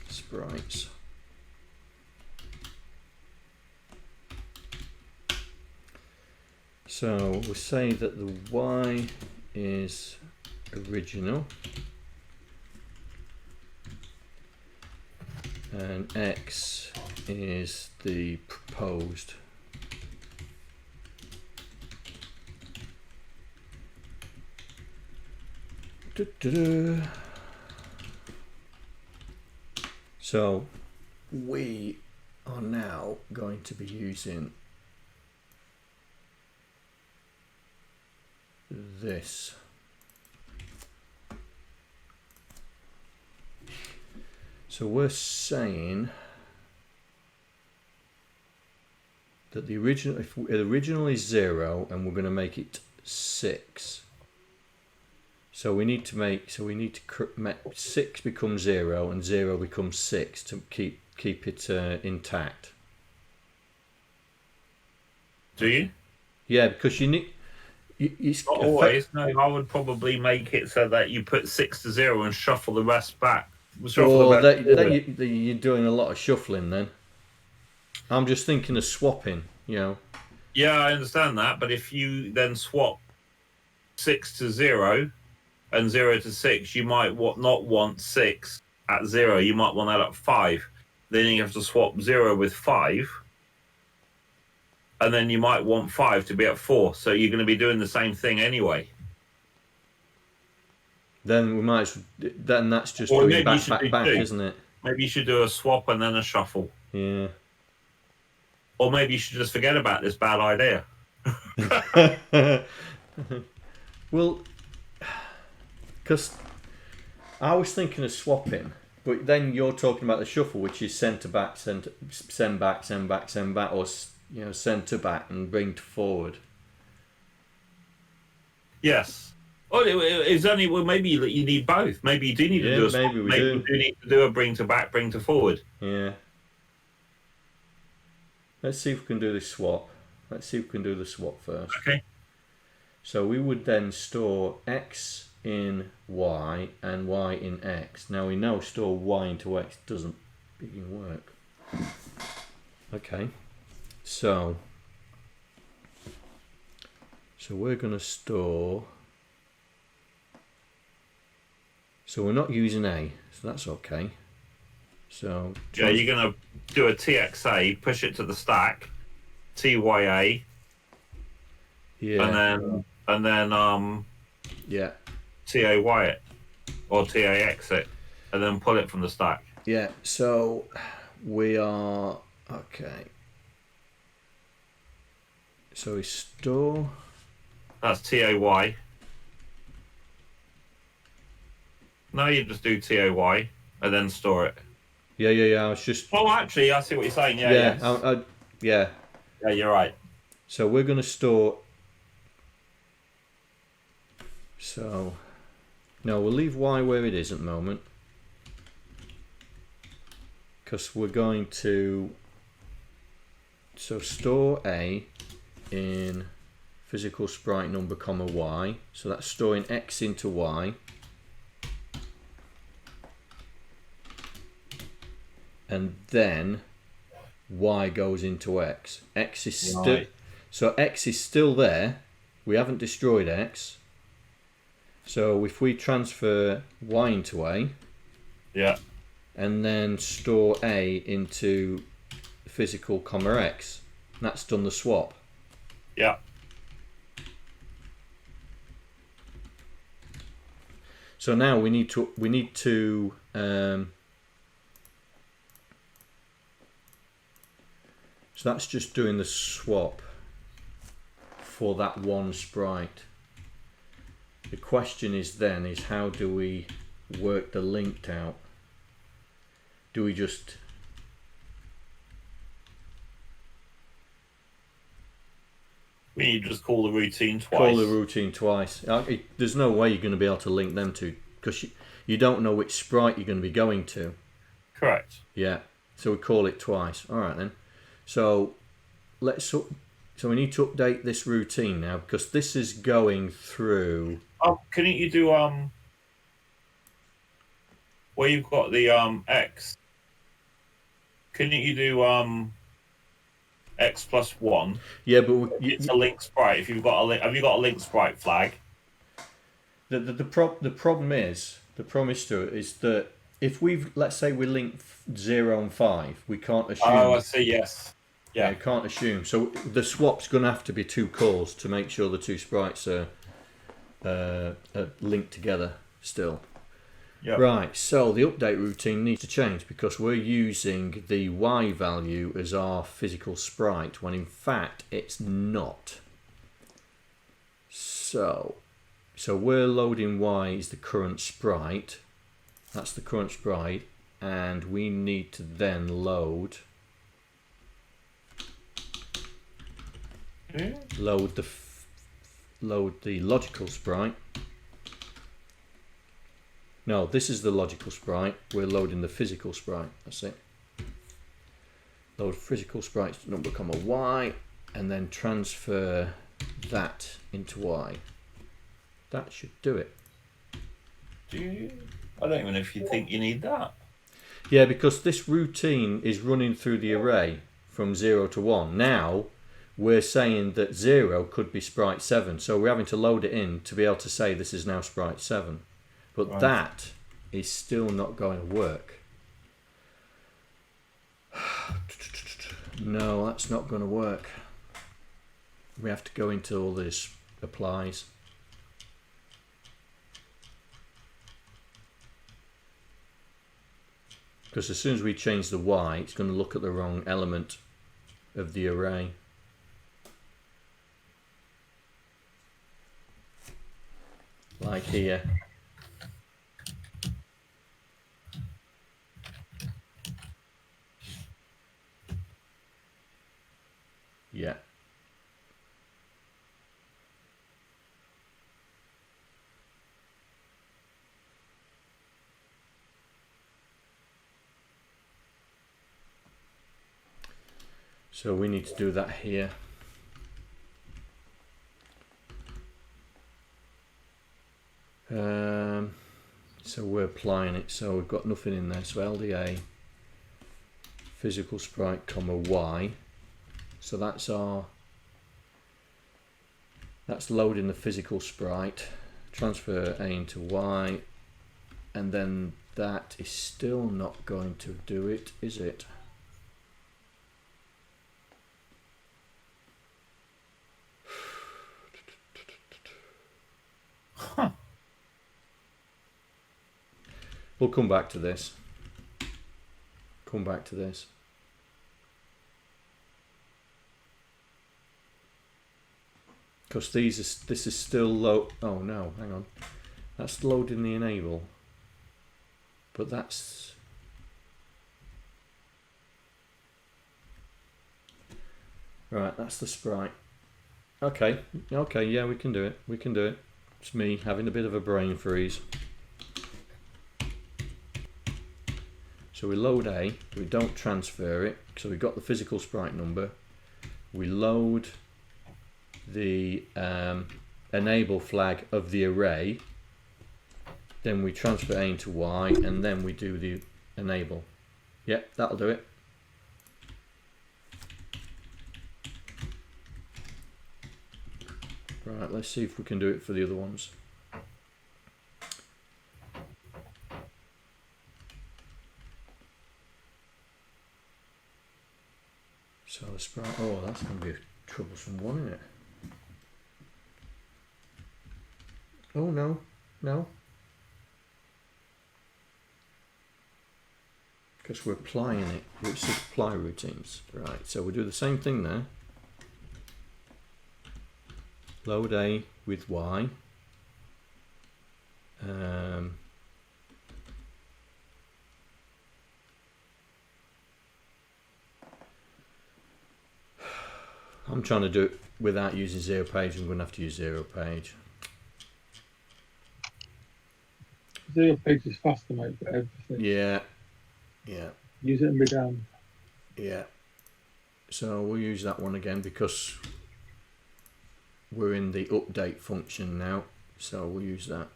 Speaker 1: sprites. So, we'll say that the Y is original and X is the proposed. So we are now going to be using this. So we're saying that the original, if the original is 0 and we're going to make it 6. So we need to make 6 become 0 and 0 becomes 6 to keep it intact.
Speaker 3: Do you?
Speaker 1: Yeah, because you need. It's
Speaker 3: Not always. No, I would probably make it so that you put 6 to 0 and shuffle the rest back.
Speaker 1: You're doing a lot of shuffling then. I'm just thinking of swapping,
Speaker 3: Yeah, I understand that, but if you then swap 6 to 0 and 0 to 6, you might not want 6 at 0. You might want that at 5. Then you have to swap 0 with 5. And then you might want 5 to be at 4. So you're going to be doing the same thing anyway.
Speaker 1: Then we might. Then that's just doing back, isn't it?
Speaker 3: Maybe you should do a swap and then a shuffle.
Speaker 1: Yeah.
Speaker 3: Or maybe you should just forget about this bad idea.
Speaker 1: Well, because I was thinking of swapping, but then you're talking about the shuffle, which is send back, send back, or send to back and bring to forward.
Speaker 3: Yes. Oh, it's only maybe you need both. Maybe you do need to do a swap.
Speaker 1: Maybe we
Speaker 3: maybe
Speaker 1: do.
Speaker 3: You do need to do a bring to back, bring to forward.
Speaker 1: Yeah. Let's see if we can do this swap. Let's see if we can do the swap first.
Speaker 3: Okay.
Speaker 1: So we would then store X in Y and Y in X. Now we know store Y into X doesn't begin work. Okay. So we're going to store. So we're not using A, so that's okay. So
Speaker 3: yeah, you're going to do a TXA, push it to the stack, TYA,
Speaker 1: yeah,
Speaker 3: and then
Speaker 1: yeah,
Speaker 3: TAY it or TAX it, and then pull it from the stack.
Speaker 1: yeah. So we are okay. So we store.
Speaker 3: That's TAY. No, you just do TAY and then store it.
Speaker 1: Yeah. I was just.
Speaker 3: Oh, actually, I see what you're saying. Yeah,
Speaker 1: yeah,
Speaker 3: yes.
Speaker 1: Yeah.
Speaker 3: Yeah, you're right.
Speaker 1: So we're going to store. So, no, we'll leave Y where it is at the moment, because we're going to. So store A in physical sprite number comma Y. So that's storing X into Y. And then Y goes into X. X is still
Speaker 3: Right.
Speaker 1: So X is still there. We haven't destroyed X. So if we transfer Y into A,
Speaker 3: Yeah.
Speaker 1: and then store A into physical comma X, that's done the swap.
Speaker 3: Yeah.
Speaker 1: So now we need to so that's just doing the swap for that one sprite. The question is how do we work the linked out? Do we just
Speaker 3: We need to just call the routine twice.
Speaker 1: call the routine twice? There's no way you're going to be able to link them two, because you don't know which sprite you're going to be going to.
Speaker 3: Correct.
Speaker 1: Yeah, so we call it twice. All right then. So so we need to update this routine now, because this is going through.
Speaker 3: Couldn't you do where you've got the X? Couldn't you do X plus 1?
Speaker 1: Yeah, but
Speaker 3: It's a linked sprite. If you've got a have you got a linked sprite flag?
Speaker 1: the problem is Stuart, is that if let's say we link 0 and 5, we can't assume.
Speaker 3: Oh, I see. Yes. Yeah.
Speaker 1: You can't assume. So the swap's going to have to be 2 calls to make sure the 2 sprites are linked together still.
Speaker 3: Yeah.
Speaker 1: Right, so the update routine needs to change, because we're using the Y value as our physical sprite, when in fact it's not. So we're loading Y as the current sprite. That's the current sprite, and we need to then load the logical sprite. No, this is the logical sprite. We're loading the physical sprite. That's it. Load physical sprite number comma Y, and then transfer that into Y. That should do it.
Speaker 3: I don't even know if you think you need that.
Speaker 1: Yeah, because this routine is running through the array from 0 to 1. Now we're saying that 0 could be sprite 7, so we're having to load it in to be able to say this is now sprite 7. But
Speaker 3: Right.
Speaker 1: that is still not going to work. No, that's not going to work. We have to go into all this applies. Because as soon as we change the Y, it's going to look at the wrong element of the array. Like here. So we need to do that here. So we're applying it, so we've got nothing in there. So LDA physical sprite comma Y. So that's loading the physical sprite, transfer A into Y, and then that is still not going to do it, is it?
Speaker 3: Huh.
Speaker 1: We'll come back to this. Come back to this. Because this is still low. Oh no, hang on. That's loading the enable. But that's right, that's the sprite. Okay, yeah, we can do it. We can do it. It's me having a bit of a brain freeze. So we load A, we don't transfer it, so we've got the physical sprite number. We load the enable flag of the array, then we transfer A into Y, and then we do the enable. Yep, that'll do it. Right, let's see if we can do it for the other ones. So the sprite, oh, that's going to be a troublesome one, isn't it? Oh no, no. Because we're applying it, it's apply routines. Right, so we'll do the same thing there. Load A with Y. I'm trying to do it without using zero page. I'm going to have to use zero page.
Speaker 2: Zero page is faster, mate, for everything.
Speaker 1: Yeah, yeah.
Speaker 2: Use it and be down.
Speaker 1: Yeah. So we'll use that one again because we're in the update function now. So we'll use that.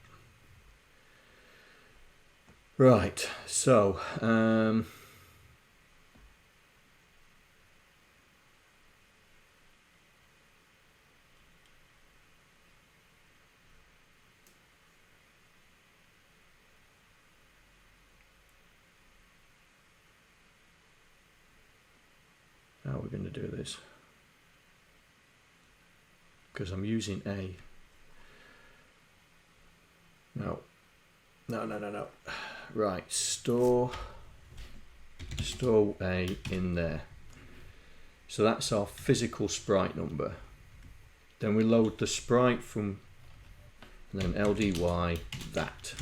Speaker 1: Right. So how are we going to do this? Because I'm using A. No. Right, store A in there. So that's our physical sprite number. Then we load the sprite from, and then LDY that.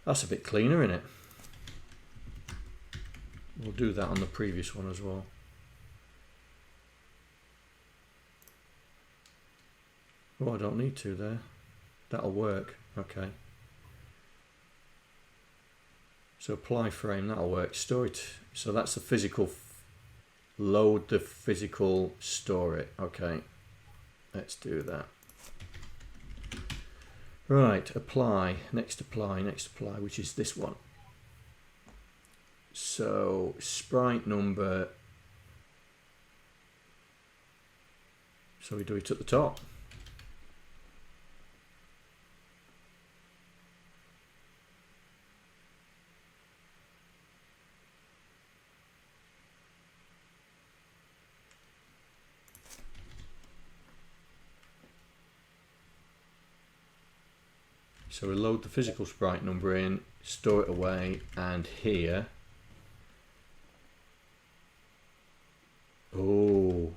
Speaker 1: That's a bit cleaner, isn't it? We'll do that on the previous one as well. Oh, I don't need to there. That'll work. Okay. So apply frame, that'll work. Store it. So that's the physical. Load the physical, store it. Okay. Let's do that. Right, apply, next apply, which is this one. So sprite number. So we do it at the top. So we load the physical sprite number in, store it away, and here. Oh,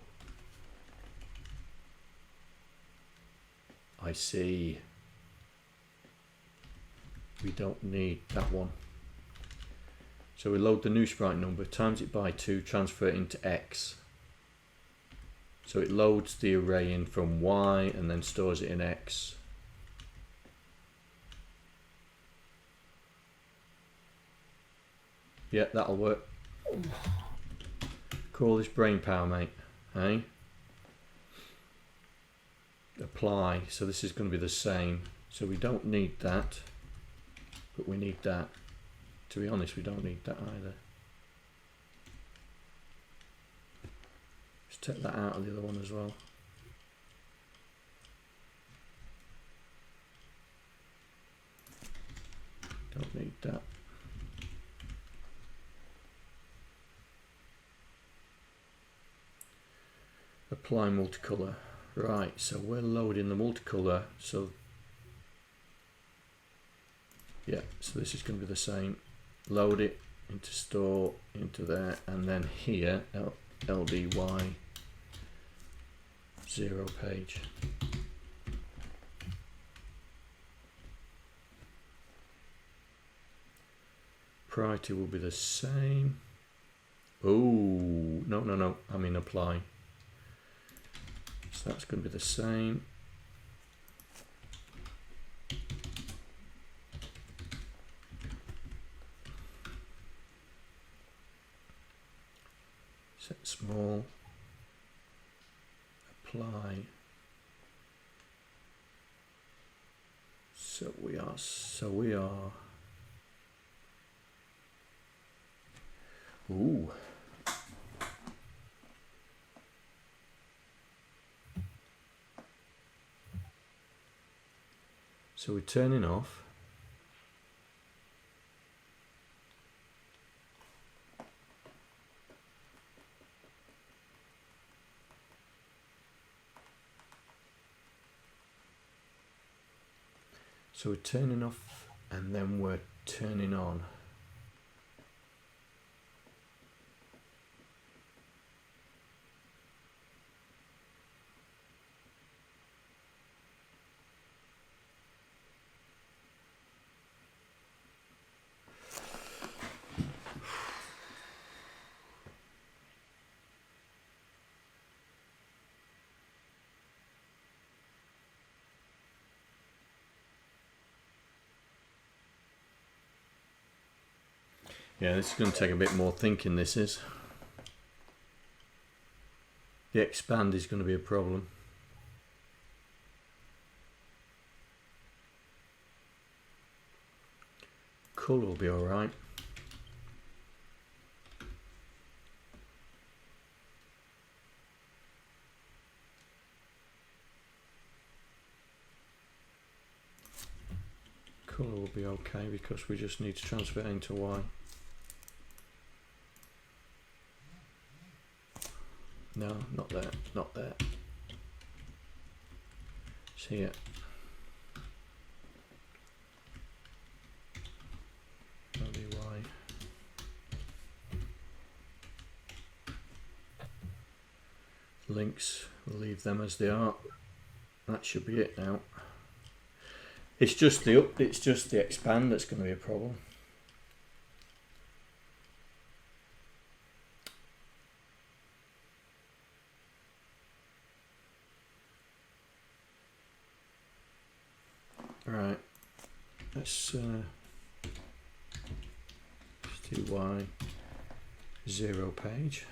Speaker 1: I see. We don't need that one. So we load the new sprite number, times it by 2, transfer it into X. So it loads the array in from Y and then stores it in X. Yeah, that'll work. Call this brain power, mate. Hey? Apply. So this is going to be the same. So we don't need that, but we need that. To be honest, we don't need that either. Let's take that out of the other one as well. Don't need that. Apply multicolor. Right, so we're loading the multicolor. So yeah, so this is going to be the same. Load it into store, into there, and then here LDY 0 page. Priority will be the same. Oh, no, I mean apply. So that's going to be the same. Set small. Apply. So we are. Ooh. So we're turning off. So we're turning off and then we're turning on. Yeah, this is going to take a bit more thinking, this is. The expand is going to be a problem. Colour will be alright. Colour will be okay because we just need to transfer it into Y. No, not there, not there. It's here. LDY. Links, we'll leave them as they are. That should be it now. It's just the expand that's going to be a problem. Right, let's do Y 0 page.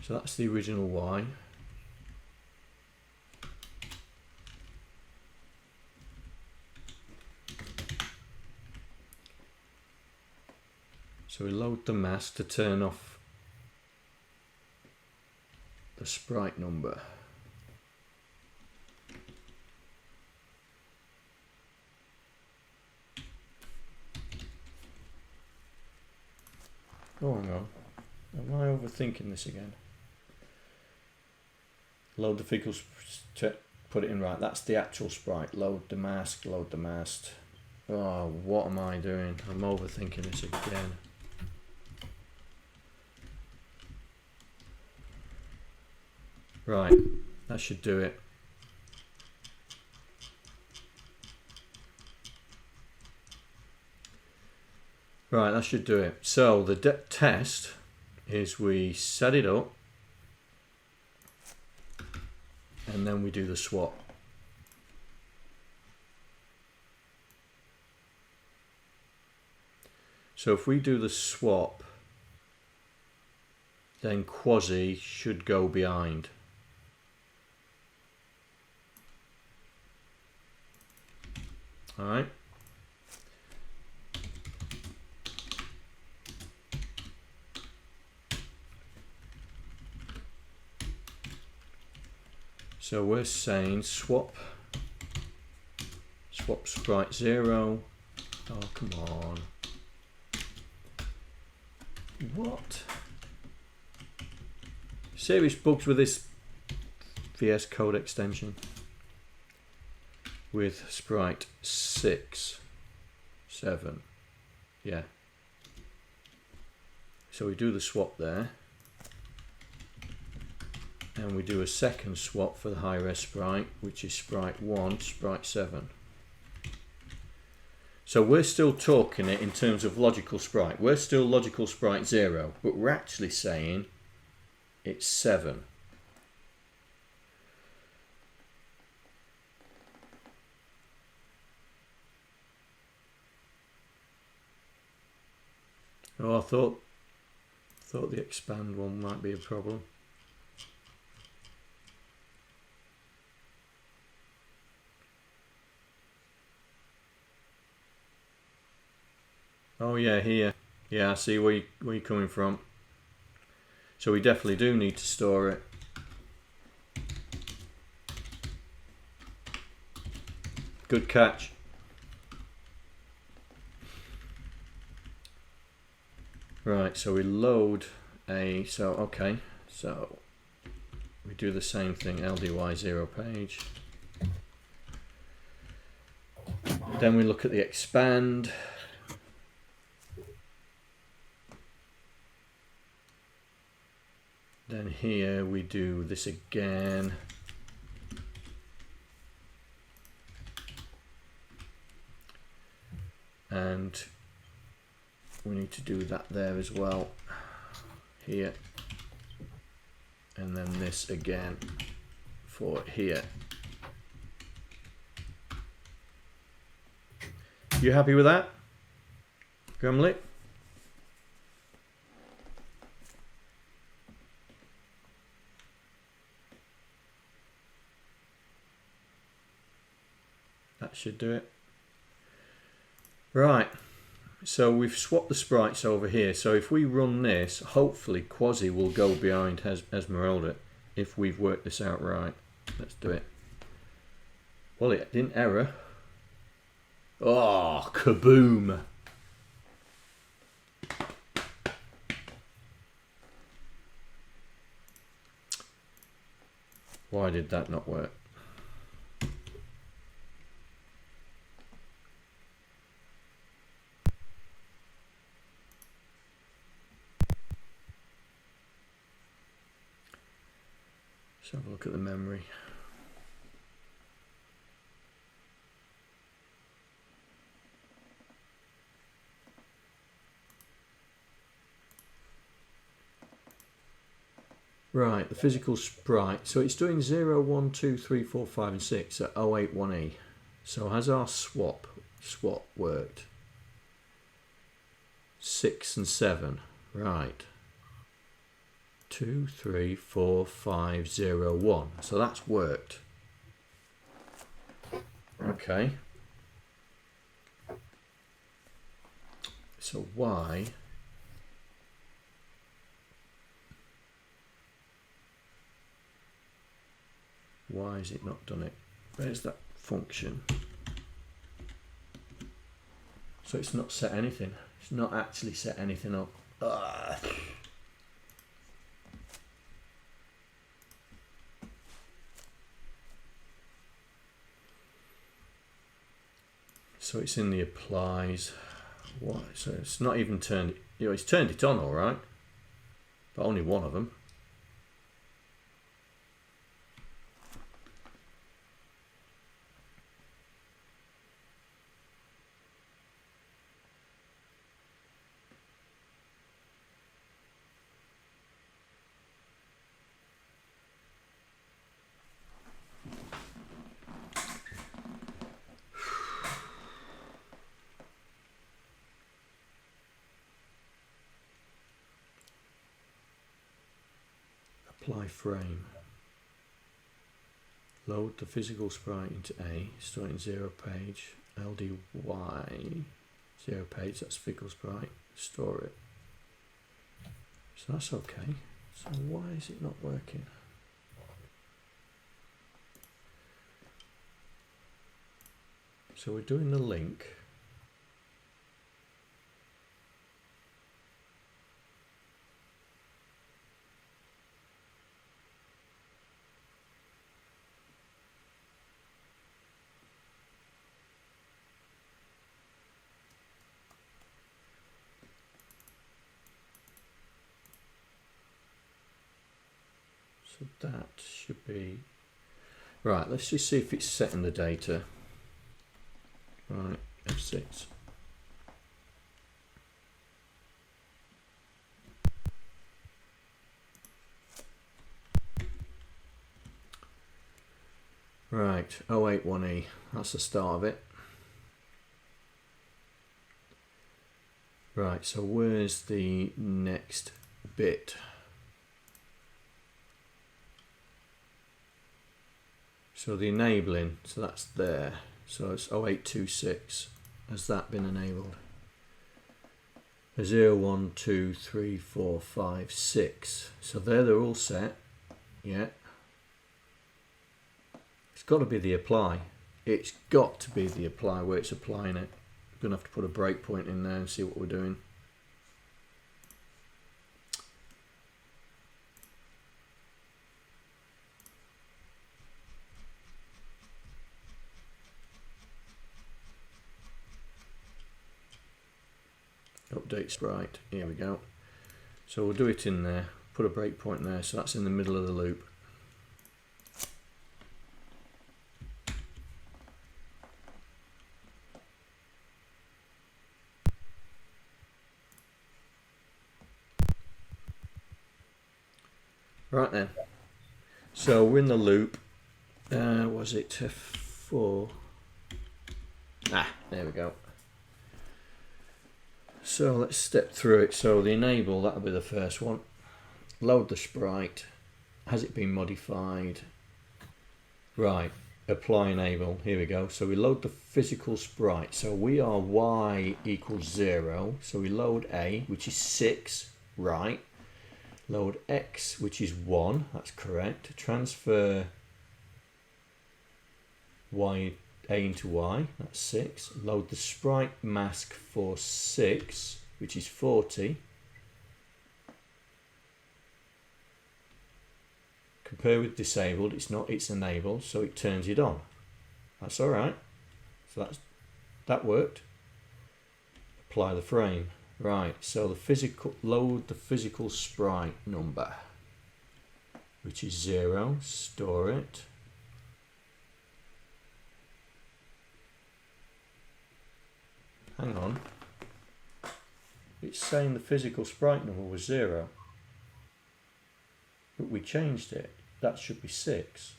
Speaker 1: So that's the original Y. So we load the mask to turn off the sprite number. Oh, hang on. Am I overthinking this again? Load the vehicle to put it in right. That's the actual sprite. Load the mask, load the mask. Oh, what am I doing? I'm overthinking this again. Right, that should do it. Right, that should do it. So the test is we set it up and then we do the swap. So if we do the swap, then quasi should go behind. All right. So we're saying swap sprite 0. Oh, come on. What? Serious bugs with this VS Code extension. With sprite 6, 7. Yeah. So we do the swap there. And we do a second swap for the high res sprite, which is sprite 1, sprite 7. So we're still talking it in terms of logical sprite. We're still logical sprite 0, but we're actually saying it's 7. Oh, I thought the expand one might be a problem. Oh yeah, here. Yeah, I see where you're coming from. So we definitely do need to store it. Good catch. Right, so we load okay, so we do the same thing, LDY 0 page. Then we look at the expand. Then here we do this again. And we need to do that there as well. Here. And then this again for here. You happy with that, Gramlich? That should do it. Right, so we've swapped the sprites over here. So if we run this, hopefully Quasi will go behind Esmeralda if we've worked this out right. Let's do it. Well, it didn't error. Oh, kaboom! Why did that not work? Let's have a look at the memory. Right, the physical sprite. So it's doing 0, 1, 2, 3, 4, 5, and 6 at 081E. So has our swap worked? 6 and 7. Right. 2, 3, 4, 5, 0, 1. So that's worked. Okay. So why has it not done it? Where's that function? So it's not set anything. It's not actually set anything up. Ugh. So it's in the applies. What? So it's not even turned. You know, it's turned it on all right, but only one of them. apply frame. Load the physical sprite into A, store it in 0 page, LDY, 0 page, that's physical sprite, store it. So that's okay. So why is it not working? So we're doing the link. So that should be right. Let's just see if it's setting the data. Right, F6. Right, 081E. That's the start of it. Right, so where's the next bit? So the enabling, so that's there. So it's 0826. Has that been enabled? 0, 1, 2, 3, 4, 5, 6. So there they're all set. Yeah. It's got to be the apply. It's got to be the apply where it's applying it. I'm going to have to put a breakpoint in there and see what we're doing. Update sprite, here we go. So we'll do it in there, put a breakpoint there, so that's in the middle of the loop. Right then, so we're in the loop. Was it F4? Ah, there we go. So let's step through it. So the enable, that'll be the first one. Load the sprite. Has it been modified? Right, apply enable. Here we go. So we load the physical sprite. So we are y equals 0. So we load A, which is 6, right. Load X, which is 1, that's correct. Transfer Y, A into Y, that's 6. Load the sprite mask for 6, which is 40. Compare with disabled, it's not, it's enabled, so it turns it on. That's alright. So that worked. Apply the frame. Right, so the physical, load the physical sprite number, which is 0, store it. Hang on, it's saying the physical sprite number was 0, but we changed it, that should be 6.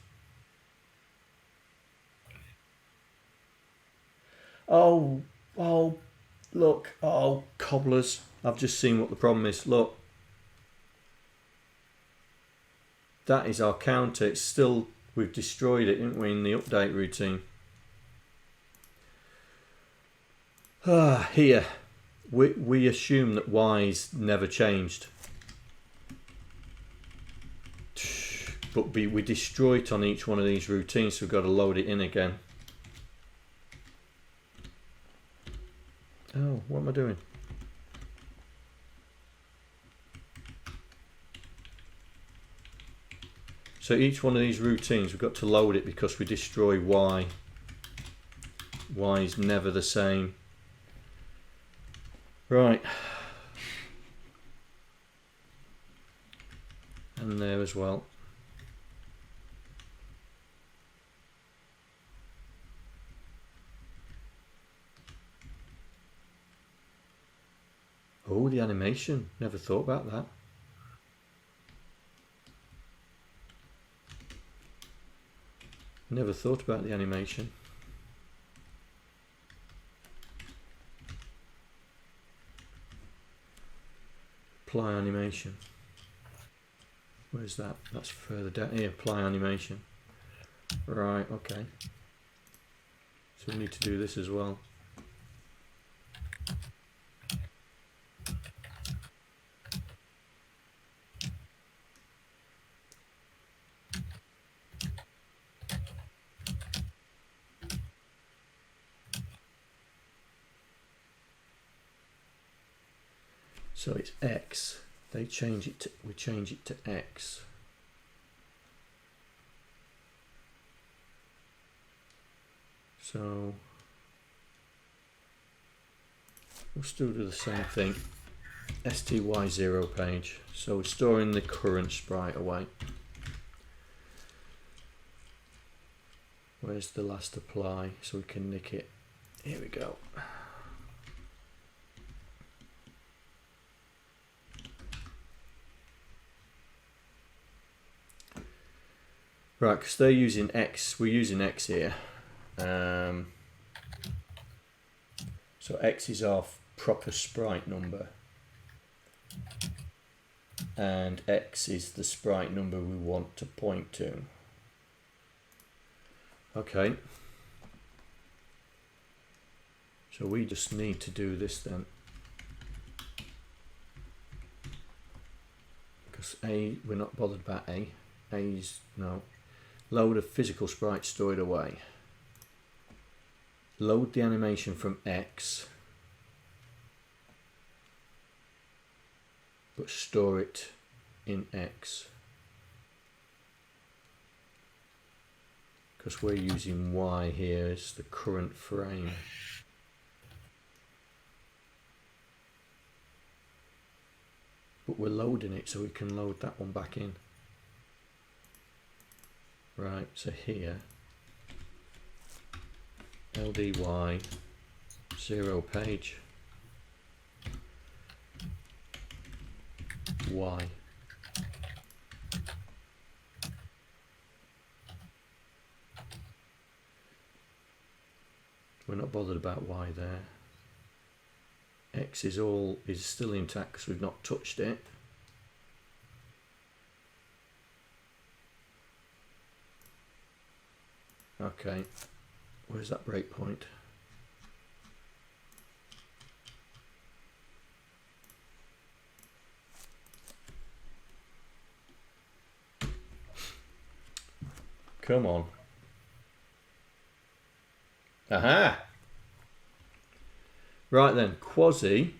Speaker 1: Oh, look, oh, cobblers, I've just seen what the problem is. Look, that is our counter. It's still, we've destroyed it, didn't we, in the update routine. Here, we assume that Y's never changed. But we destroy it on each one of these routines, so we've got to load it in again. Oh, what am I doing? So each one of these routines, we've got to load it because we destroy Y. Y is never the same. Right. And there as well. Oh, the animation. Never thought about that. Never thought about the animation. Apply animation. Where's that? That's further down here. Apply animation. Right, okay. So we need to do this as well. So it's X. They change it to, we change it to X. So we'll still do the same thing. STY0 page. So we're storing the current sprite away. Where's the last apply? So we can nick it. Here we go. Right, because they're using X, we're using X here. So X is our proper sprite number. And X is the sprite number we want to point to. Okay. So we just need to do this then. Because A, we're not bothered about A. A's, no. Load a physical sprite stored away. Load the animation from X, but store it in X. Because we're using Y here as the current frame. But we're loading it so we can load that one back in. Right, so here, LDY 0 page Y. We're not bothered about Y there. X is still intact because we've not touched it. Okay, where's that breakpoint? Come on. Aha! Right then, quasi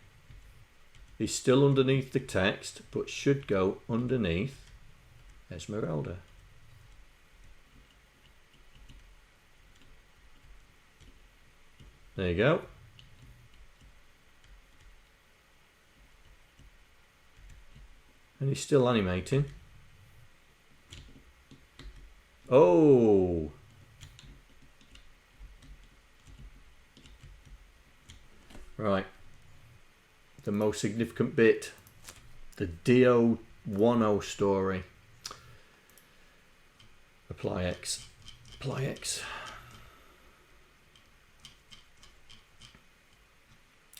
Speaker 1: is still underneath the text, but should go underneath Esmeralda. There you go. And he's still animating. Oh! Right. The most significant bit. The DO10 story. Apply X. Apply X.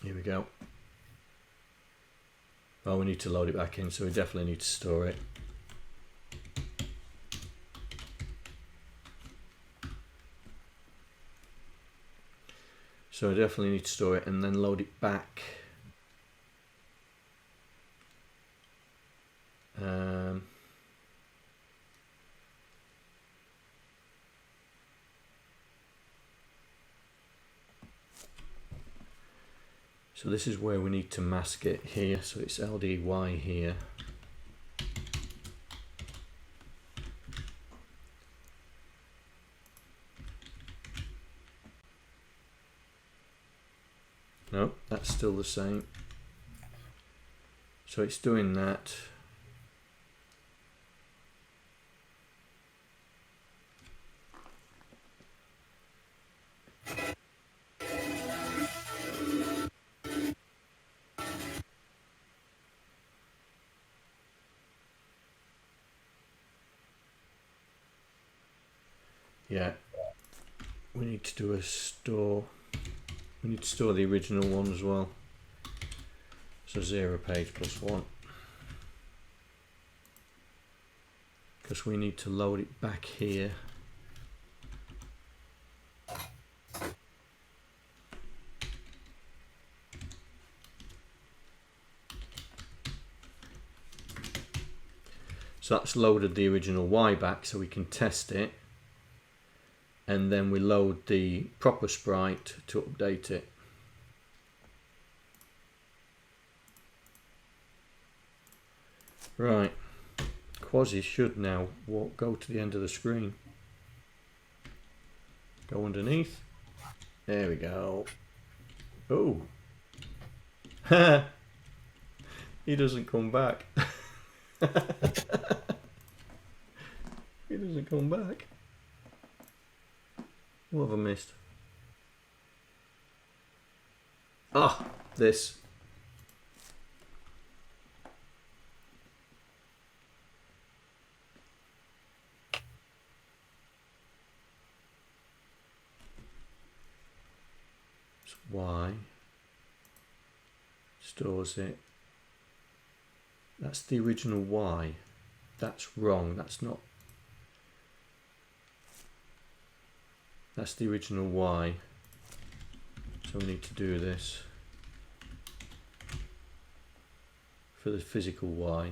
Speaker 1: Here we go. Well, we need to load it back in, so we definitely need to store it. So I definitely need to store it and then load it back. So this is where we need to mask it here. So it's LDY here. No, that's still the same. So it's doing that. Yeah, we need to do a store. We need to store the original one as well. So 0 page plus 1. because we need to load it back here. So that's loaded the original Y back so we can test it, and then we load the proper sprite to update it. Right, Quasi should now go to the end of the screen. Go underneath. There we go. Oh, he doesn't come back. He doesn't come back. What have I missed? Ah, this. It's Y. Stores it. That's the original Y. That's wrong. That's not. That's the original Y. So we need to do this for the physical Y.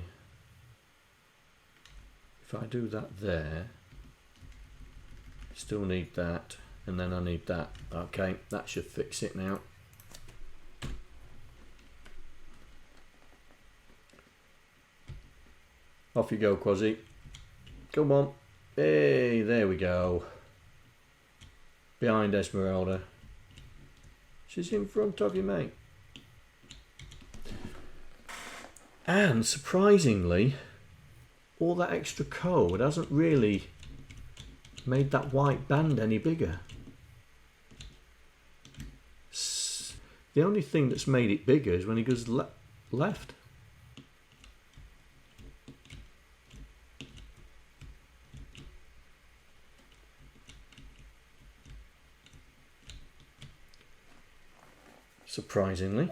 Speaker 1: If I do that there, still need that, and then I need that. Okay, that should fix it now. Off you go, Quasi. Come on. Hey, there we go. Behind Esmeralda. She's in front of you, mate. And surprisingly, all that extra code hasn't really made that white band any bigger. The only thing that's made it bigger is when he goes left. Surprisingly.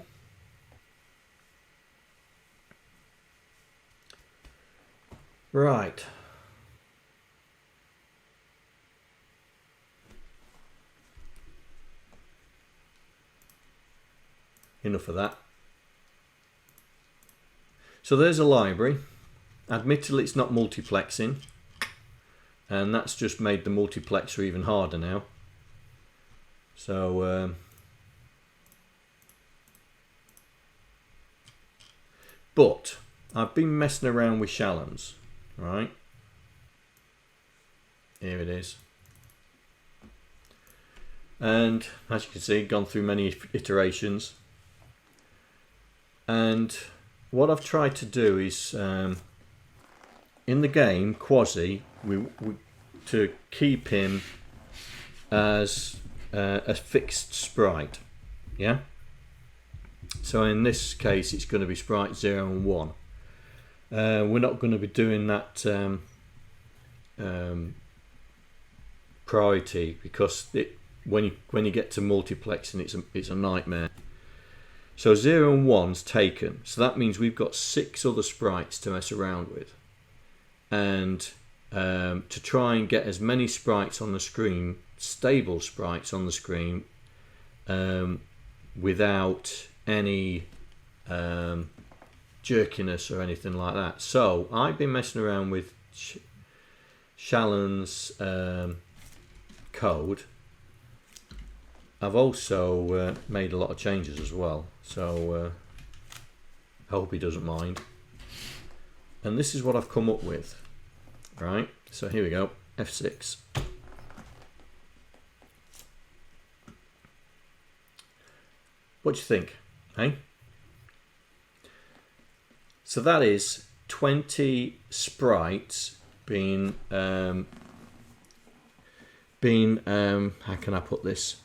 Speaker 1: Right. Enough of that. So there's a library. Admittedly, it's not multiplexing, and that's just made the multiplexer even harder now. So but I've been messing around with Shallans, right? Here it is. And as you can see, gone through many iterations. And what I've tried to do is, in the game, Quasi, to keep him as a fixed sprite, yeah? So in this case, it's going to be sprite 0 and 1. We're not going to be doing that priority, because when you get to multiplexing, it's a nightmare. So 0 and 1's taken. So that means we've got 6 other sprites to mess around with, and to try and get as many sprites on the screen, stable sprites on the screen, without any jerkiness or anything like that. So I've been messing around with Shallan's code. I've also made a lot of changes as well, so I hope he doesn't mind. And this is what I've come up with. Right, so here we go, F6. What do you think? Hey? So that is 20 sprites being how can I put this?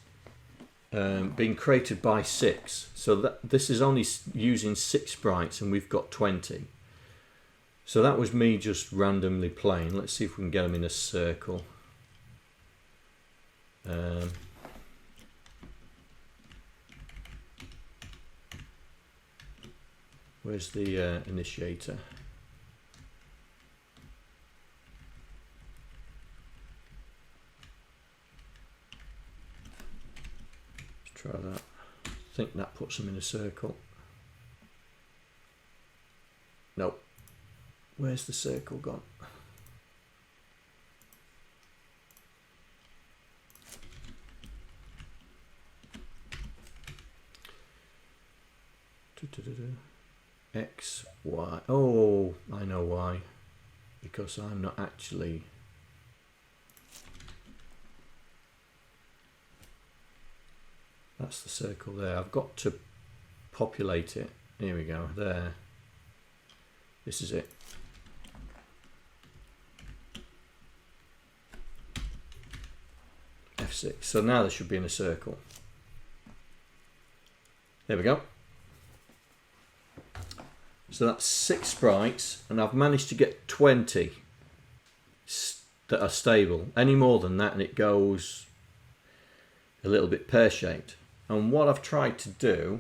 Speaker 1: Being created by 6. So this is only using 6 sprites, and we've got 20. So that was me just randomly playing. Let's see if we can get them in a circle. Where's the initiator? Try that. I think that puts them in a circle. Nope. Where's the circle gone? X, Y. Oh, I know why. Because I'm not actually... That's the circle there. I've got to populate it. Here we go. There. This is it. F6. So now they should be in a circle. There we go. So that's 6 sprites, and I've managed to get 20 that are stable. Any more than that and it goes a little bit pear-shaped. And what I've tried to do,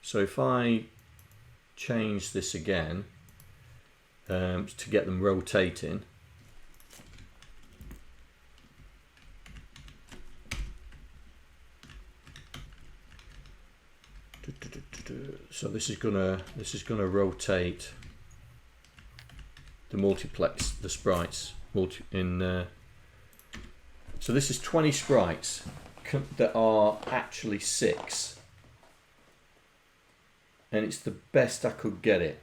Speaker 1: so if I change this again to get them rotating, so this is gonna rotate the multiplex, the sprites so this is 20 sprites that are actually 6, and it's the best I could get it.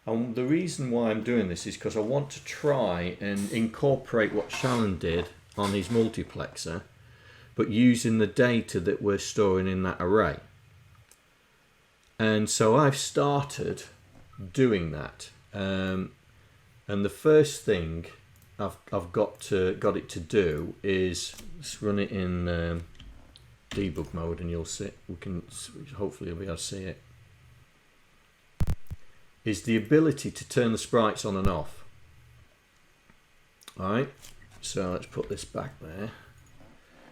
Speaker 1: And the reason why I'm doing this is because I want to try and incorporate what Shallan did on his multiplexer, but using the data that we're storing in that array. And so I've started doing that, and the first thing I've got it to do is let's run it in debug mode, and you'll see hopefully you'll be able to see it. Is the ability to turn the sprites on and off. Alright, so let's put this back there.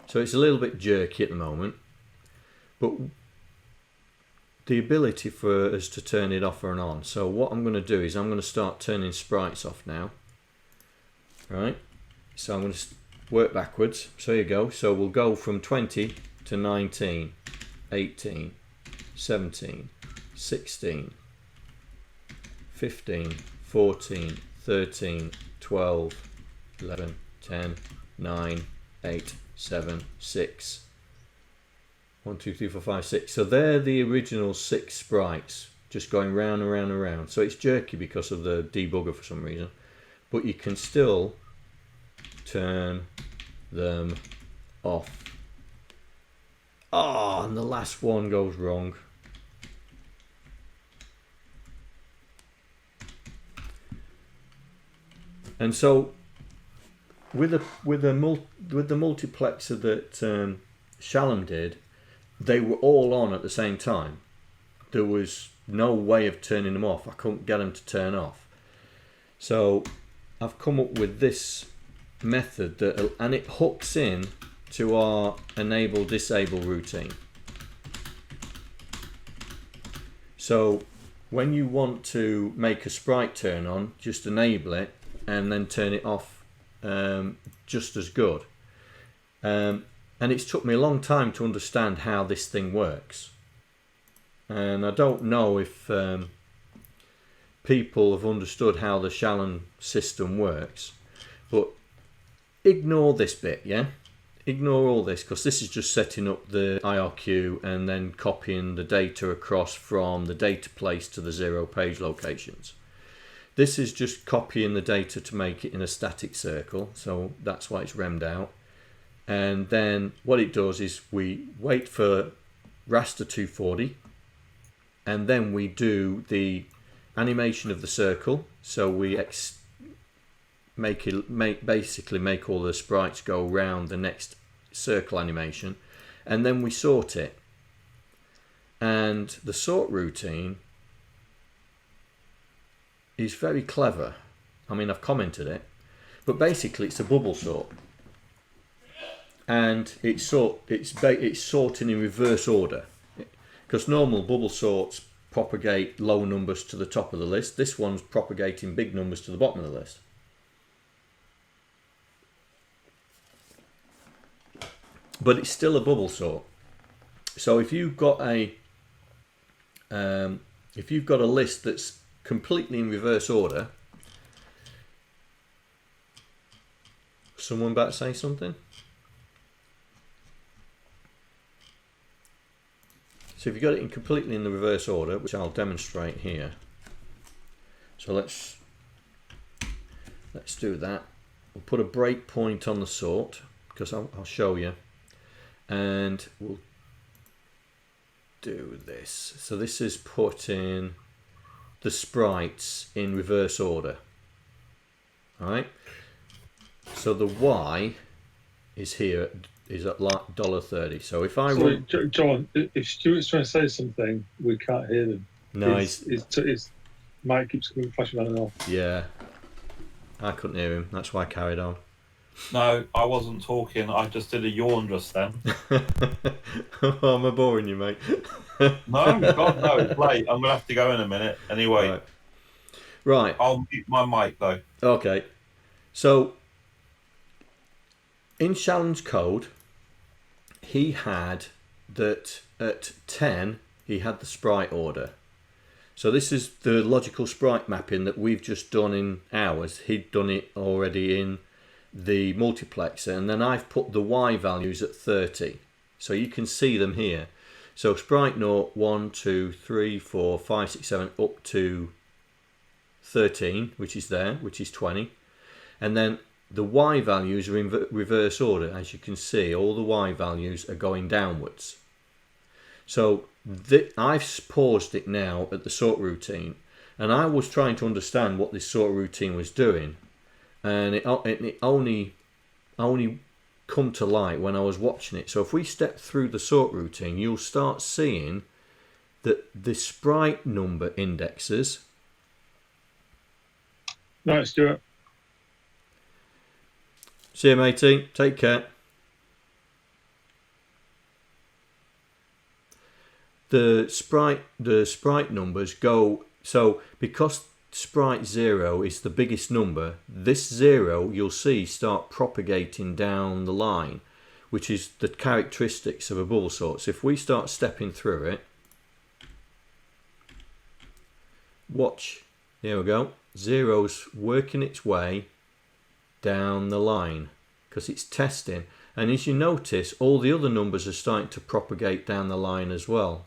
Speaker 1: So it's a little bit jerky at the moment, but the ability for us to turn it off and on. So what I'm going to do is I'm going to start turning sprites off now. Right, so I'm going to work backwards. So here you go. So we'll go from 20 to 19, 18, 17, 16, 15, 14, 13, 12, 11, 10, 9, 8, 7, 6. 1, 2, 3, 4, 5, 6. So they're the original 6 sprites, just going round and round and round. So it's jerky because of the debugger for some reason, but you can still turn them off. Oh, and the last one goes wrong. And so with the multiplexer that Shallan did, they were all on at the same time. There was no way of turning them off. I couldn't get them to turn off. So I've come up with this method that, and it hooks in to our enable disable routine. So when you want to make a sprite turn on, just enable it and then turn it off just as good. And it's took me a long time to understand how this thing works. And I don't know if people have understood how the Shallan system works, but ignore this bit, yeah? Ignore all this, because this is just setting up the IRQ and then copying the data across from the data place to the 0 page locations. This is just copying the data to make it in a static circle, so that's why it's remmed out. And then what it does is we wait for raster 240, and then we do the animation of the circle. So we basically make all the sprites go round the next circle animation, and then we sort it. And the sort routine is very clever. I mean, I've commented it, but basically it's a bubble sort, and it's sorting in reverse order, because normal bubble sorts propagate low numbers to the top of the list. This one's propagating big numbers to the bottom of the list. but it's still a bubble sort. So if you've got a list that's completely in reverse order, someone about to say something? So if you've got it completely in the reverse order, which I'll demonstrate here. So let's do that. We'll put a breakpoint on the sort because I'll show you, and we'll do this. So this is putting the sprites in reverse order. All right. So the Y is here, is at like $1.30. So if I
Speaker 2: run... John, if Stuart's trying to say something, we can't hear them.
Speaker 1: Nice.
Speaker 2: His mic keeps flashing on and off. Yeah.
Speaker 1: I couldn't hear him. That's why I carried on.
Speaker 3: No, I wasn't talking. I just did a yawn just then.
Speaker 1: Oh, am I boring you, mate?
Speaker 3: No, God, no. It's late. I'm going to have to go in a minute. Anyway.
Speaker 1: Right.
Speaker 3: I'll mute my mic, though.
Speaker 1: Okay. So, in Shallan's code, he had that at 10, he had the sprite order. So this is the logical sprite mapping that we've just done in ours. He'd done it already in the multiplexer, and then I've put the Y values at 30. So you can see them here. So sprite 0, 1, 2, 3, 4, 5, 6, 7, up to 13, which is there, which is 20. And then the Y values are in reverse order. As you can see, all the Y values are going downwards. So I've paused it now at the sort routine, and I was trying to understand what this sort routine was doing, and it only come to light when I was watching it. So if we step through the sort routine, you'll start seeing that the sprite number indexes.
Speaker 2: Right, Stuart.
Speaker 1: See you, matey. Take care. The sprite numbers go, so because sprite 0 is the biggest number, this 0 you'll see start propagating down the line, which is the characteristics of a bubble sort. So if we start stepping through it, watch, here we go, 0's working its way down the line because it's testing, and as you notice, all the other numbers are starting to propagate down the line as well.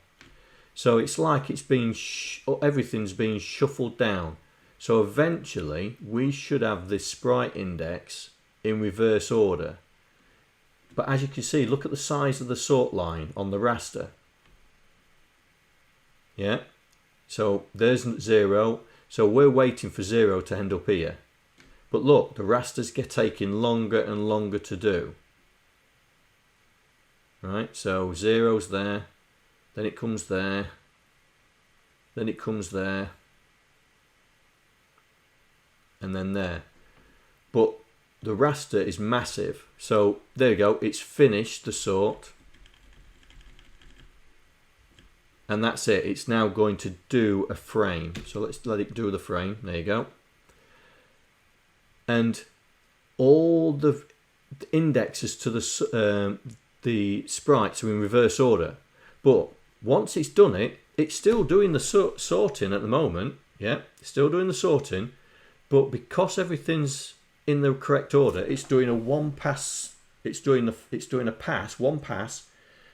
Speaker 1: So it's like it's being everything's being shuffled down. So eventually we should have this sprite index in reverse order. But as you can see, look at the size of the sort line on the raster. Yeah. So there's 0. So we're waiting for 0 to end up here. But look, the rasters get taking longer and longer to do. Right, so 0's there. Then it comes there, then it comes there, and then there. But the raster is massive. So there you go, it's finished the sort. And that's it, it's now going to do a frame. So let's let it do the frame, there you go. And all the indexes to the sprites are in reverse order. But once it's done it, it's still doing the sorting at the moment. Yeah, it's still doing the sorting, but because everything's in the correct order, it's doing a one pass. It's doing a pass, one pass,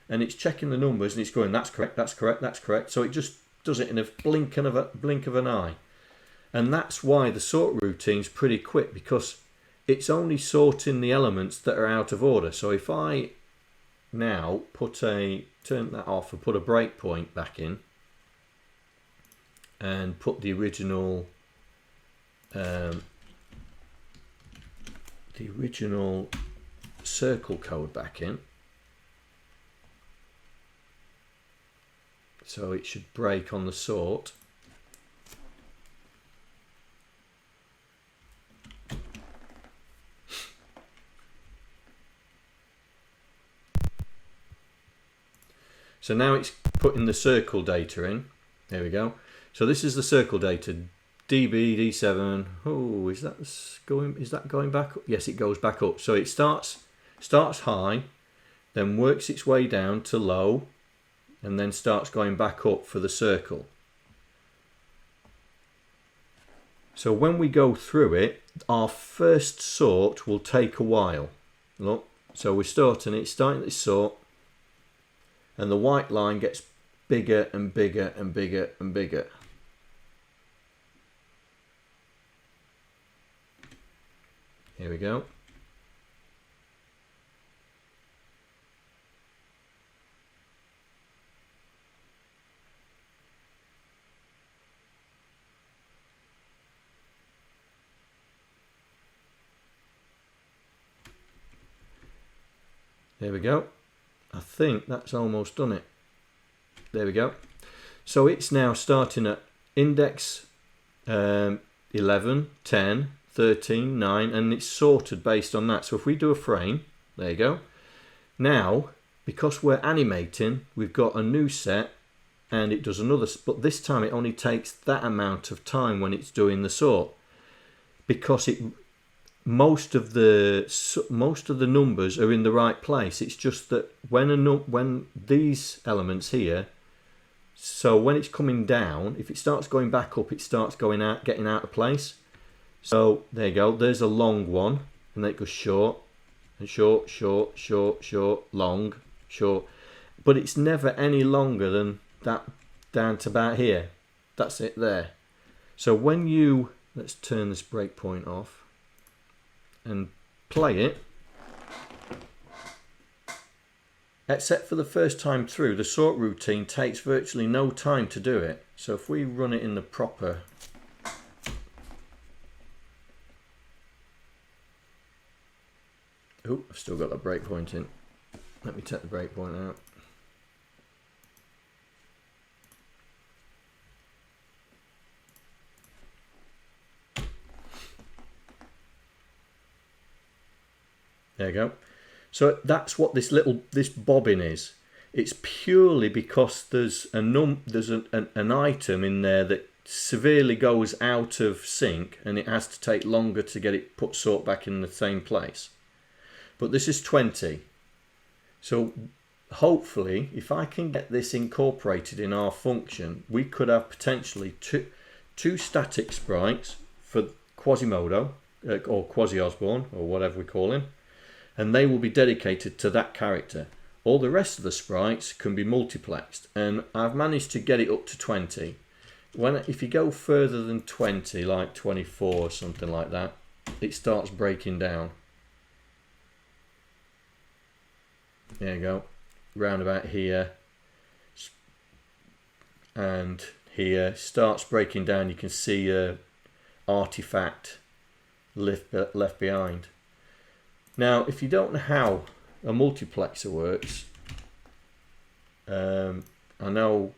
Speaker 1: and it's checking the numbers and it's going, that's correct, that's correct, that's correct. So it just does it in a blink of an eye, and that's why the sort routine's pretty quick, because it's only sorting the elements that are out of order. So if I now turn that off and put a breakpoint back in and put the original circle code back in, so it should break on the sort. So now it's putting the circle data in. There we go. So this is the circle data. DB, D7. Oh, is that going back up? Yes, it goes back up. So it starts high, then works its way down to low, and then starts going back up for the circle. So when we go through it, our first sort will take a while. Look, so we're starting this sort, and the white line gets bigger and bigger and bigger and bigger. Here we go. There we go. I think that's almost done it. There we go. So it's now starting at index 11, 10, 13, 9, and it's sorted based on that. So if we do a frame, there you go. Now, because we're animating, we've got a new set, and it does another, but this time it only takes that amount of time when it's doing the sort, because most of the numbers are in the right place. It's just that when these elements here, so when it's coming down, if it starts going back up, it starts going out, getting out of place. So there you go. There's a long one, and then it goes short and short, short, short, short, long, short. But it's never any longer than that down to about here. That's it there. So when you, let's turn this breakpoint off and play it, except for the first time through, the sort routine takes virtually no time to do it. So if we run it in the proper, oh, I've still got that breakpoint in. Let me take the breakpoint out. There you go. So that's what this bobbin is. It's purely because there's an item in there that severely goes out of sync, and it has to take longer to get it put sort back in the same place. But this is 20. So hopefully, if I can get this incorporated in our function, we could have potentially two static sprites for Quasimodo or Quasi-Osborne or whatever we call him, and they will be dedicated to that character. All the rest of the sprites can be multiplexed, and I've managed to get it up to 20. If you go further than 20, like 24 or something like that, it starts breaking down. There you go, round about here and here, starts breaking down. You can see a artifact left behind. Now, if you don't know how a multiplexer works, I know,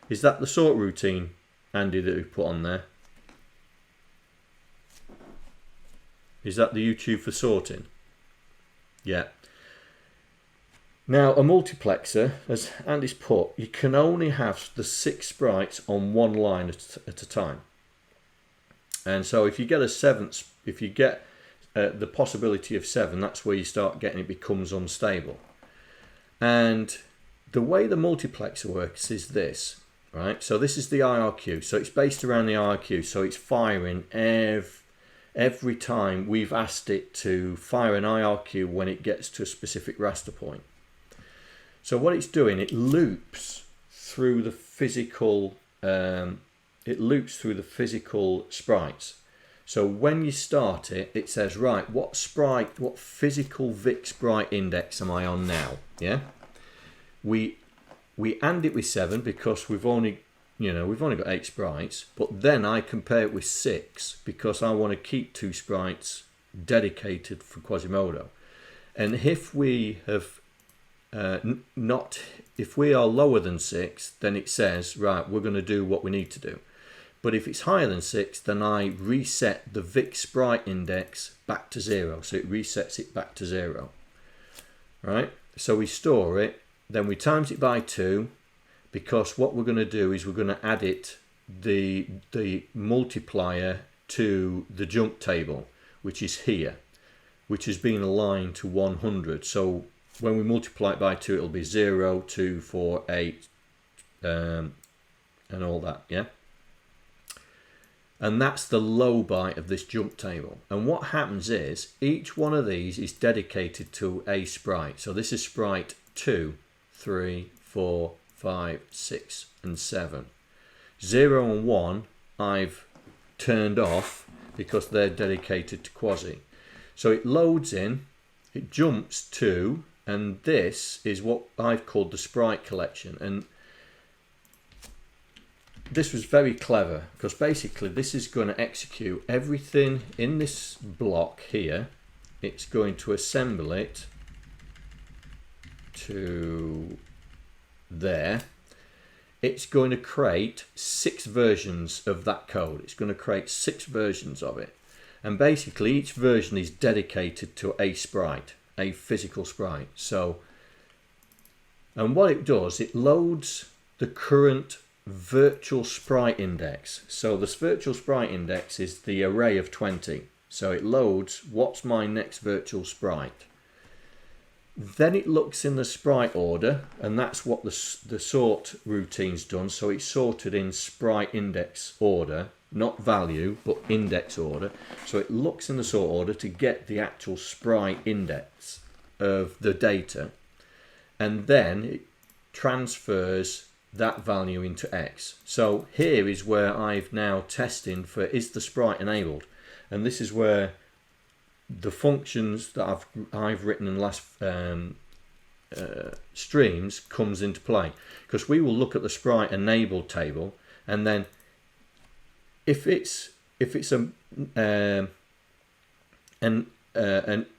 Speaker 1: is that the sort routine, Andy, that we put on there? Is that the YouTube for sorting? Yeah. Now, a multiplexer, as Andy's put, you can only have the 6 sprites on one line at a time. And so if you get if you get the possibility of 7, that's where you start getting it becomes unstable. And the way the multiplexer works is this, right? So this is the IRQ. So it's based around the IRQ. So it's firing every time we've asked it to fire an IRQ when it gets to a specific raster point. So what it's doing, it loops through the physical sprites. So when you start it, it says, right, what physical Vic sprite index am I on now? Yeah, we and it with 7 because we've only got 8 sprites. But then I compare it with 6 because I want to keep 2 sprites dedicated for Quasimodo. And if we have if we are lower than 6, then it says, right, we're going to do what we need to do. But if it's higher than 6, then I reset the Vic sprite index back to 0. So it resets it back to 0. Right? So we store it, then we times it by 2, because what we're going to do is we're going to add the multiplier to the jump table, which is here, which has been aligned to 100. So when we multiply it by 2, it'll be 0, 2, 4, 8, and all that, yeah? And that's the low byte of this jump table. And what happens is each one of these is dedicated to a sprite. So this is sprite 2, 3, 4, 5, 6, and 7. 0 and 1 I've turned off because they're dedicated to quasi. So it loads in, it jumps to, and this is what I've called the sprite collection. And this was very clever because basically this is going to execute everything in this block here. It's going to assemble it to there. It's going to create 6 versions of that code. It's going to create 6 versions of it. And basically each version is dedicated to a sprite, a physical sprite. So, and what it does, it loads the current virtual sprite index. So this virtual sprite index is the array of 20. So it loads what's my next virtual sprite. Then it looks in the sprite order, and that's what the sort routine's done. So it's sorted in sprite index order, not value, but index order. So it looks in the sort order to get the actual sprite index of the data, and then it transfers that value into X. So here is where I've now testing for is the sprite enabled, and this is where the functions that I've written in the last streams comes into play, because we will look at the sprite enabled table, and then if it's a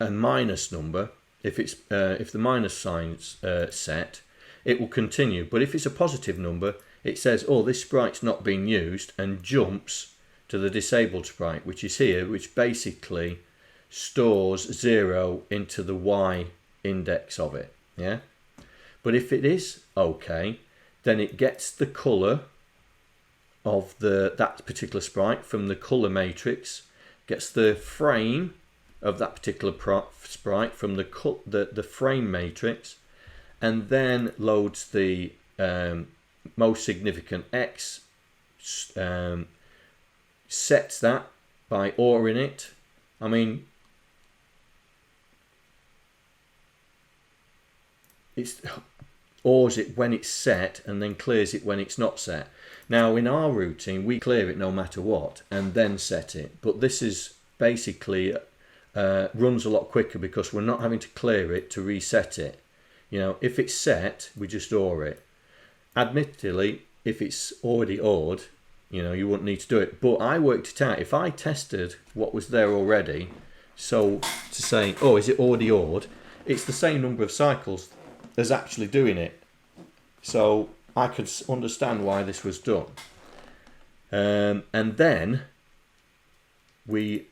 Speaker 1: minus number, if the minus sign's set, it will continue. But if it's a positive number, it says, oh, this sprite's not being used, and jumps to the disabled sprite, which is here, which basically stores 0 into the Y index of it. Yeah. But if it is okay, then it gets the color of that particular sprite from the color matrix, gets the frame of that particular sprite from the frame matrix, and then loads the most significant X, sets that by ORing it. I mean, it's ORs it when it's set and then clears it when it's not set. Now in our routine we clear it no matter what and then set it, but this is basically runs a lot quicker because we're not having to clear it to reset it. You know, if it's set, we just OR it. Admittedly, if it's already ORed, you know, you wouldn't need to do it. But I worked it out. If I tested what was there already, so to say, oh, is it already ORed? It's the same number of cycles as actually doing it. So I could understand why this was done. And then we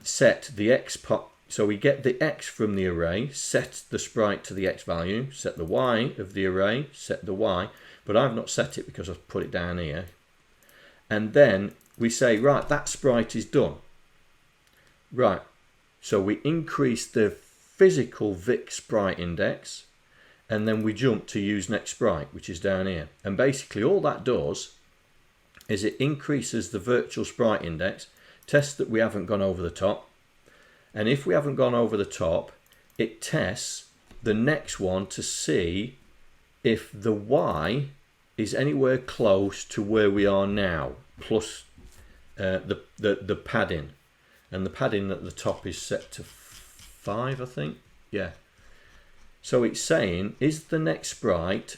Speaker 1: set the X part. So we get the X from the array, set the sprite to the X value, set the Y of the array, set the Y, but I've not set it because I've put it down here. And then we say, right, that sprite is done. Right, so we increase the physical Vic sprite index, and then we jump to use next sprite, which is down here. And basically all that does is it increases the virtual sprite index, tests that we haven't gone over the top, and if we haven't gone over the top, it tests the next one to see if the Y is anywhere close to where we are now, plus the padding. And the padding at the top is set to 5, I think. Yeah. So it's saying, is the next sprite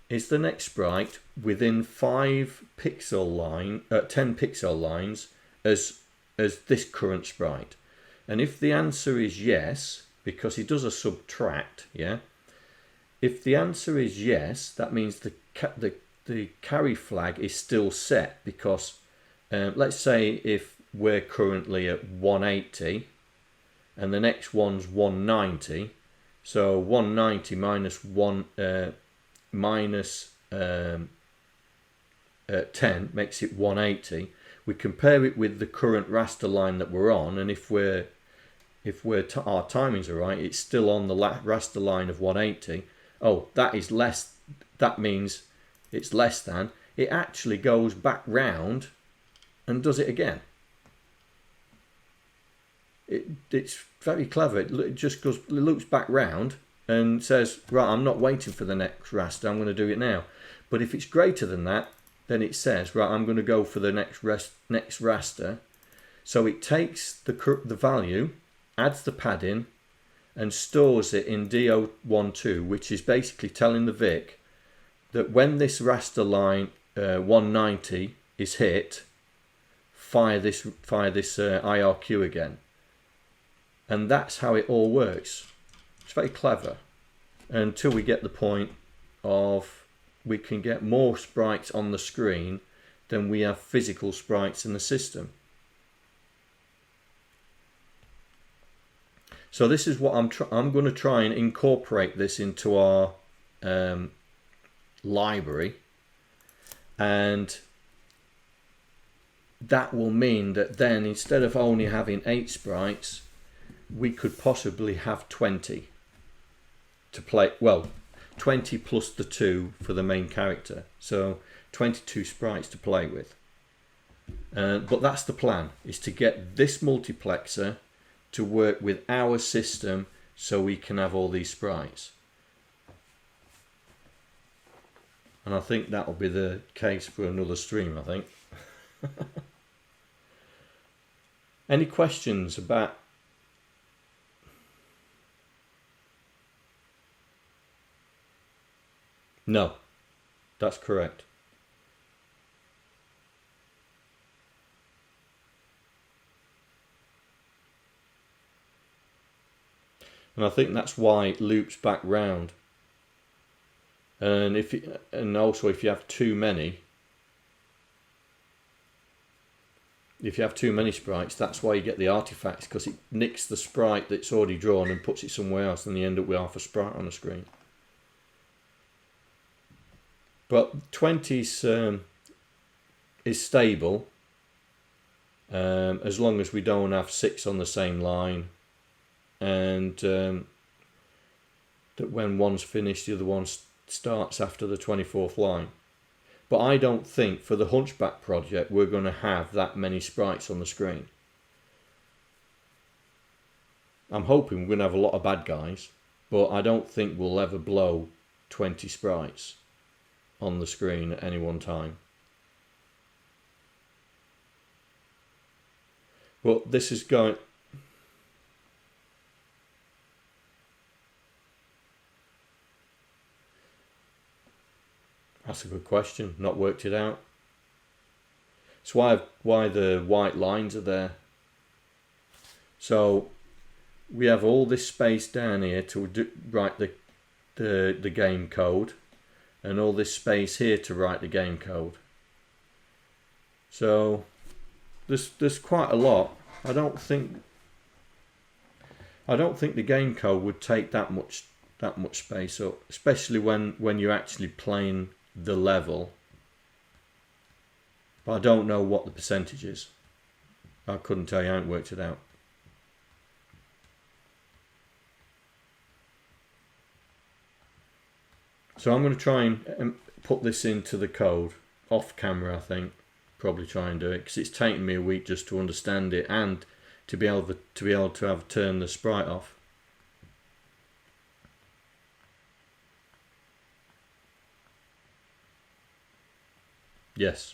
Speaker 1: within 5 pixel line, 10 pixel lines as this current sprite? And if the answer is yes, because it does a subtract, yeah. If the answer is yes, that means the carry flag is still set, because let's say if we're currently at 180 and the next one's 190, so 190 minus 10 makes it 180. We compare it with the current raster line that we're on, and if we're if our timings are right, it's still on the raster line of 180. Oh, that is less. That means it's less than. It actually goes back round and does it again. It's very clever. It just goes, it loops back round and says, right, I'm not waiting for the next raster, I'm going to do it now. But if it's greater than that, then it says, right, I'm going to go for the next raster. So it takes the value, adds the padding, and stores it in D012, which is basically telling the VIC that when this raster line 190 is hit, fire this IRQ again. And that's how it all works. It's very clever. Until we get the point of we can get more sprites on the screen than we have physical sprites in the system. So this is what I'm going to try and incorporate this into our library, and that will mean that then instead of only having 8 sprites, we could possibly have 20 to play. Well, 20 plus the 2 for the main character, so 22 sprites to play with. But that's the plan, is to get this multiplexer to work with our system so we can have all these sprites. And I think that will be the case for another stream, I think. Any questions about? No, that's correct. And I think that's why it loops back round. And also if you have too many, sprites, that's why you get the artifacts, because it nicks the sprite that's already drawn and puts it somewhere else, and you end up with half a sprite on the screen. But 20 is stable, as long as we don't have 6 on the same line, and that when one's finished, the other one starts after the 24th line. But I don't think for the Hunchback project we're going to have that many sprites on the screen. I'm hoping we're going to have a lot of bad guys, but I don't think we'll ever blow 20 sprites on the screen at any one time. Well, this is going... That's a good question. Not worked it out. It's why the white lines are there. So we have all this space down here to write the game code, and all this space here to write the game code. So there's quite a lot. I don't think the game code would take that much space up, especially when you're actually playing the level. But I don't know what the percentage is. I couldn't tell you. I haven't worked it out. So I'm going to try and put this into the code off camera. I think probably try and do it, because it's taken me a week just to understand it and to be able to have turn the sprite off. Yes.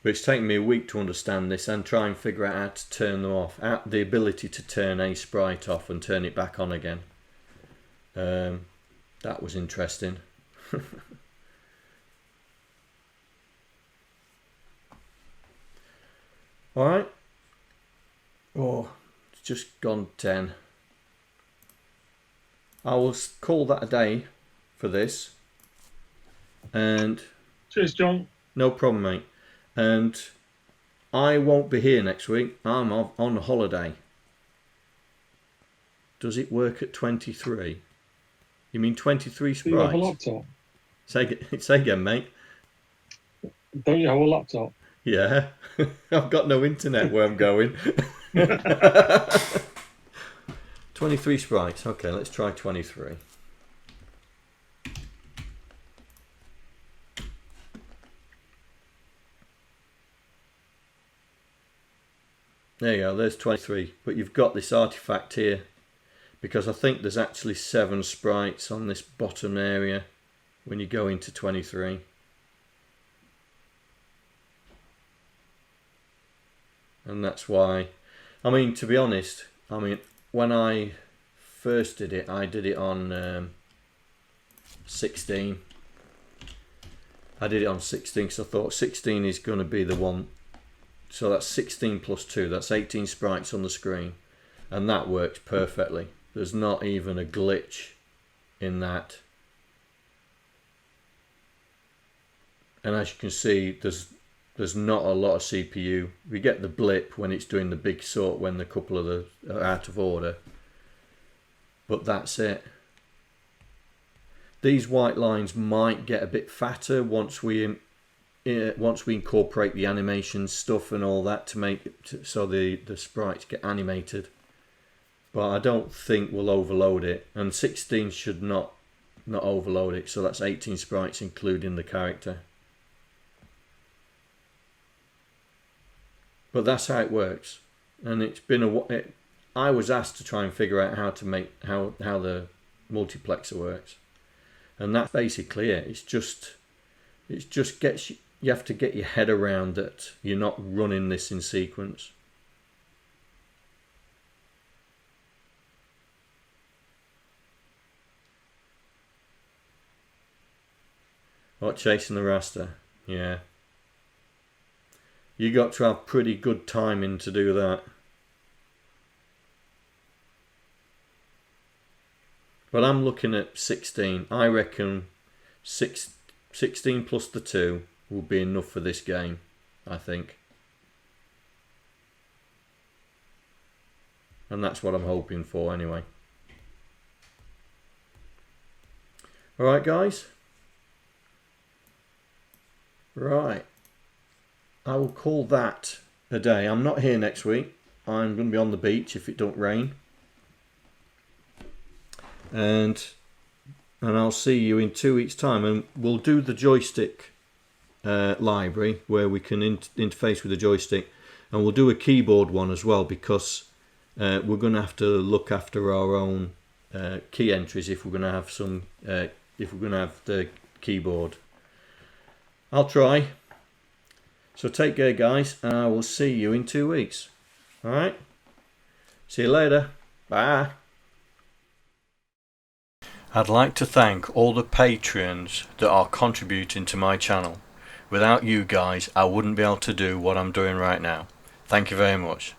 Speaker 1: But it's taken me a week to understand this and try and figure out how to turn them off. The ability to turn a sprite off and turn it back on again. That was interesting. Alright. Oh, it's just gone 10. I will call that a day for this. And
Speaker 2: cheers, John.
Speaker 1: No problem, mate. And I won't be here next week. I'm on holiday. does it work at 23? You mean 23
Speaker 2: Do you have a
Speaker 1: sprites?
Speaker 2: laptop?
Speaker 1: Say again, mate.
Speaker 2: Don't you have a laptop?
Speaker 1: Yeah, I've got no internet where I'm going. 23 sprites. Okay, let's try 23. There you go, there's 23. But you've got this artifact here, because I think there's actually 7 sprites on this bottom area when you go into 23. And that's why, I mean, to be honest, I mean, when I first did it, I did it on 16. I did it on 16 because I thought 16 is going to be the one. So that's 16 plus 2, that's 18 sprites on the screen. And that works perfectly. There's not even a glitch in that. And as you can see, there's not a lot of CPU. We get the blip when it's doing the big sort, when the couple of the are out of order. But that's it. These white lines might get a bit fatter once we incorporate the animation stuff and all that to make it so the sprites get animated. But I don't think we'll overload it. And 16 should not overload it. So that's 18 sprites including the character. But that's how it works, and it's been I was asked to try and figure out how to make how the multiplexer works, and that's basically it. It's just gets you have to get your head around that you're not running this in sequence. What, chasing the raster? Yeah. You got to have pretty good timing to do that. But I'm looking at 16. I reckon 16 plus the 2 will be enough for this game, I think. And that's what I'm hoping for anyway. Alright guys. Right. I will call that a day. I'm not here next week. I'm going to be on the beach if it don't rain. And I'll see you in 2 weeks' time. And we'll do the joystick library where we can interface with the joystick. And we'll do a keyboard one as well, because we're going to have to look after our own key entries if we're going to have some. If we're going to have the keyboard. I'll try. So take care guys, and I will see you in 2 weeks. Alright? See you later. Bye. I'd like to thank all the patrons that are contributing to my channel. Without you guys, I wouldn't be able to do what I'm doing right now. Thank you very much.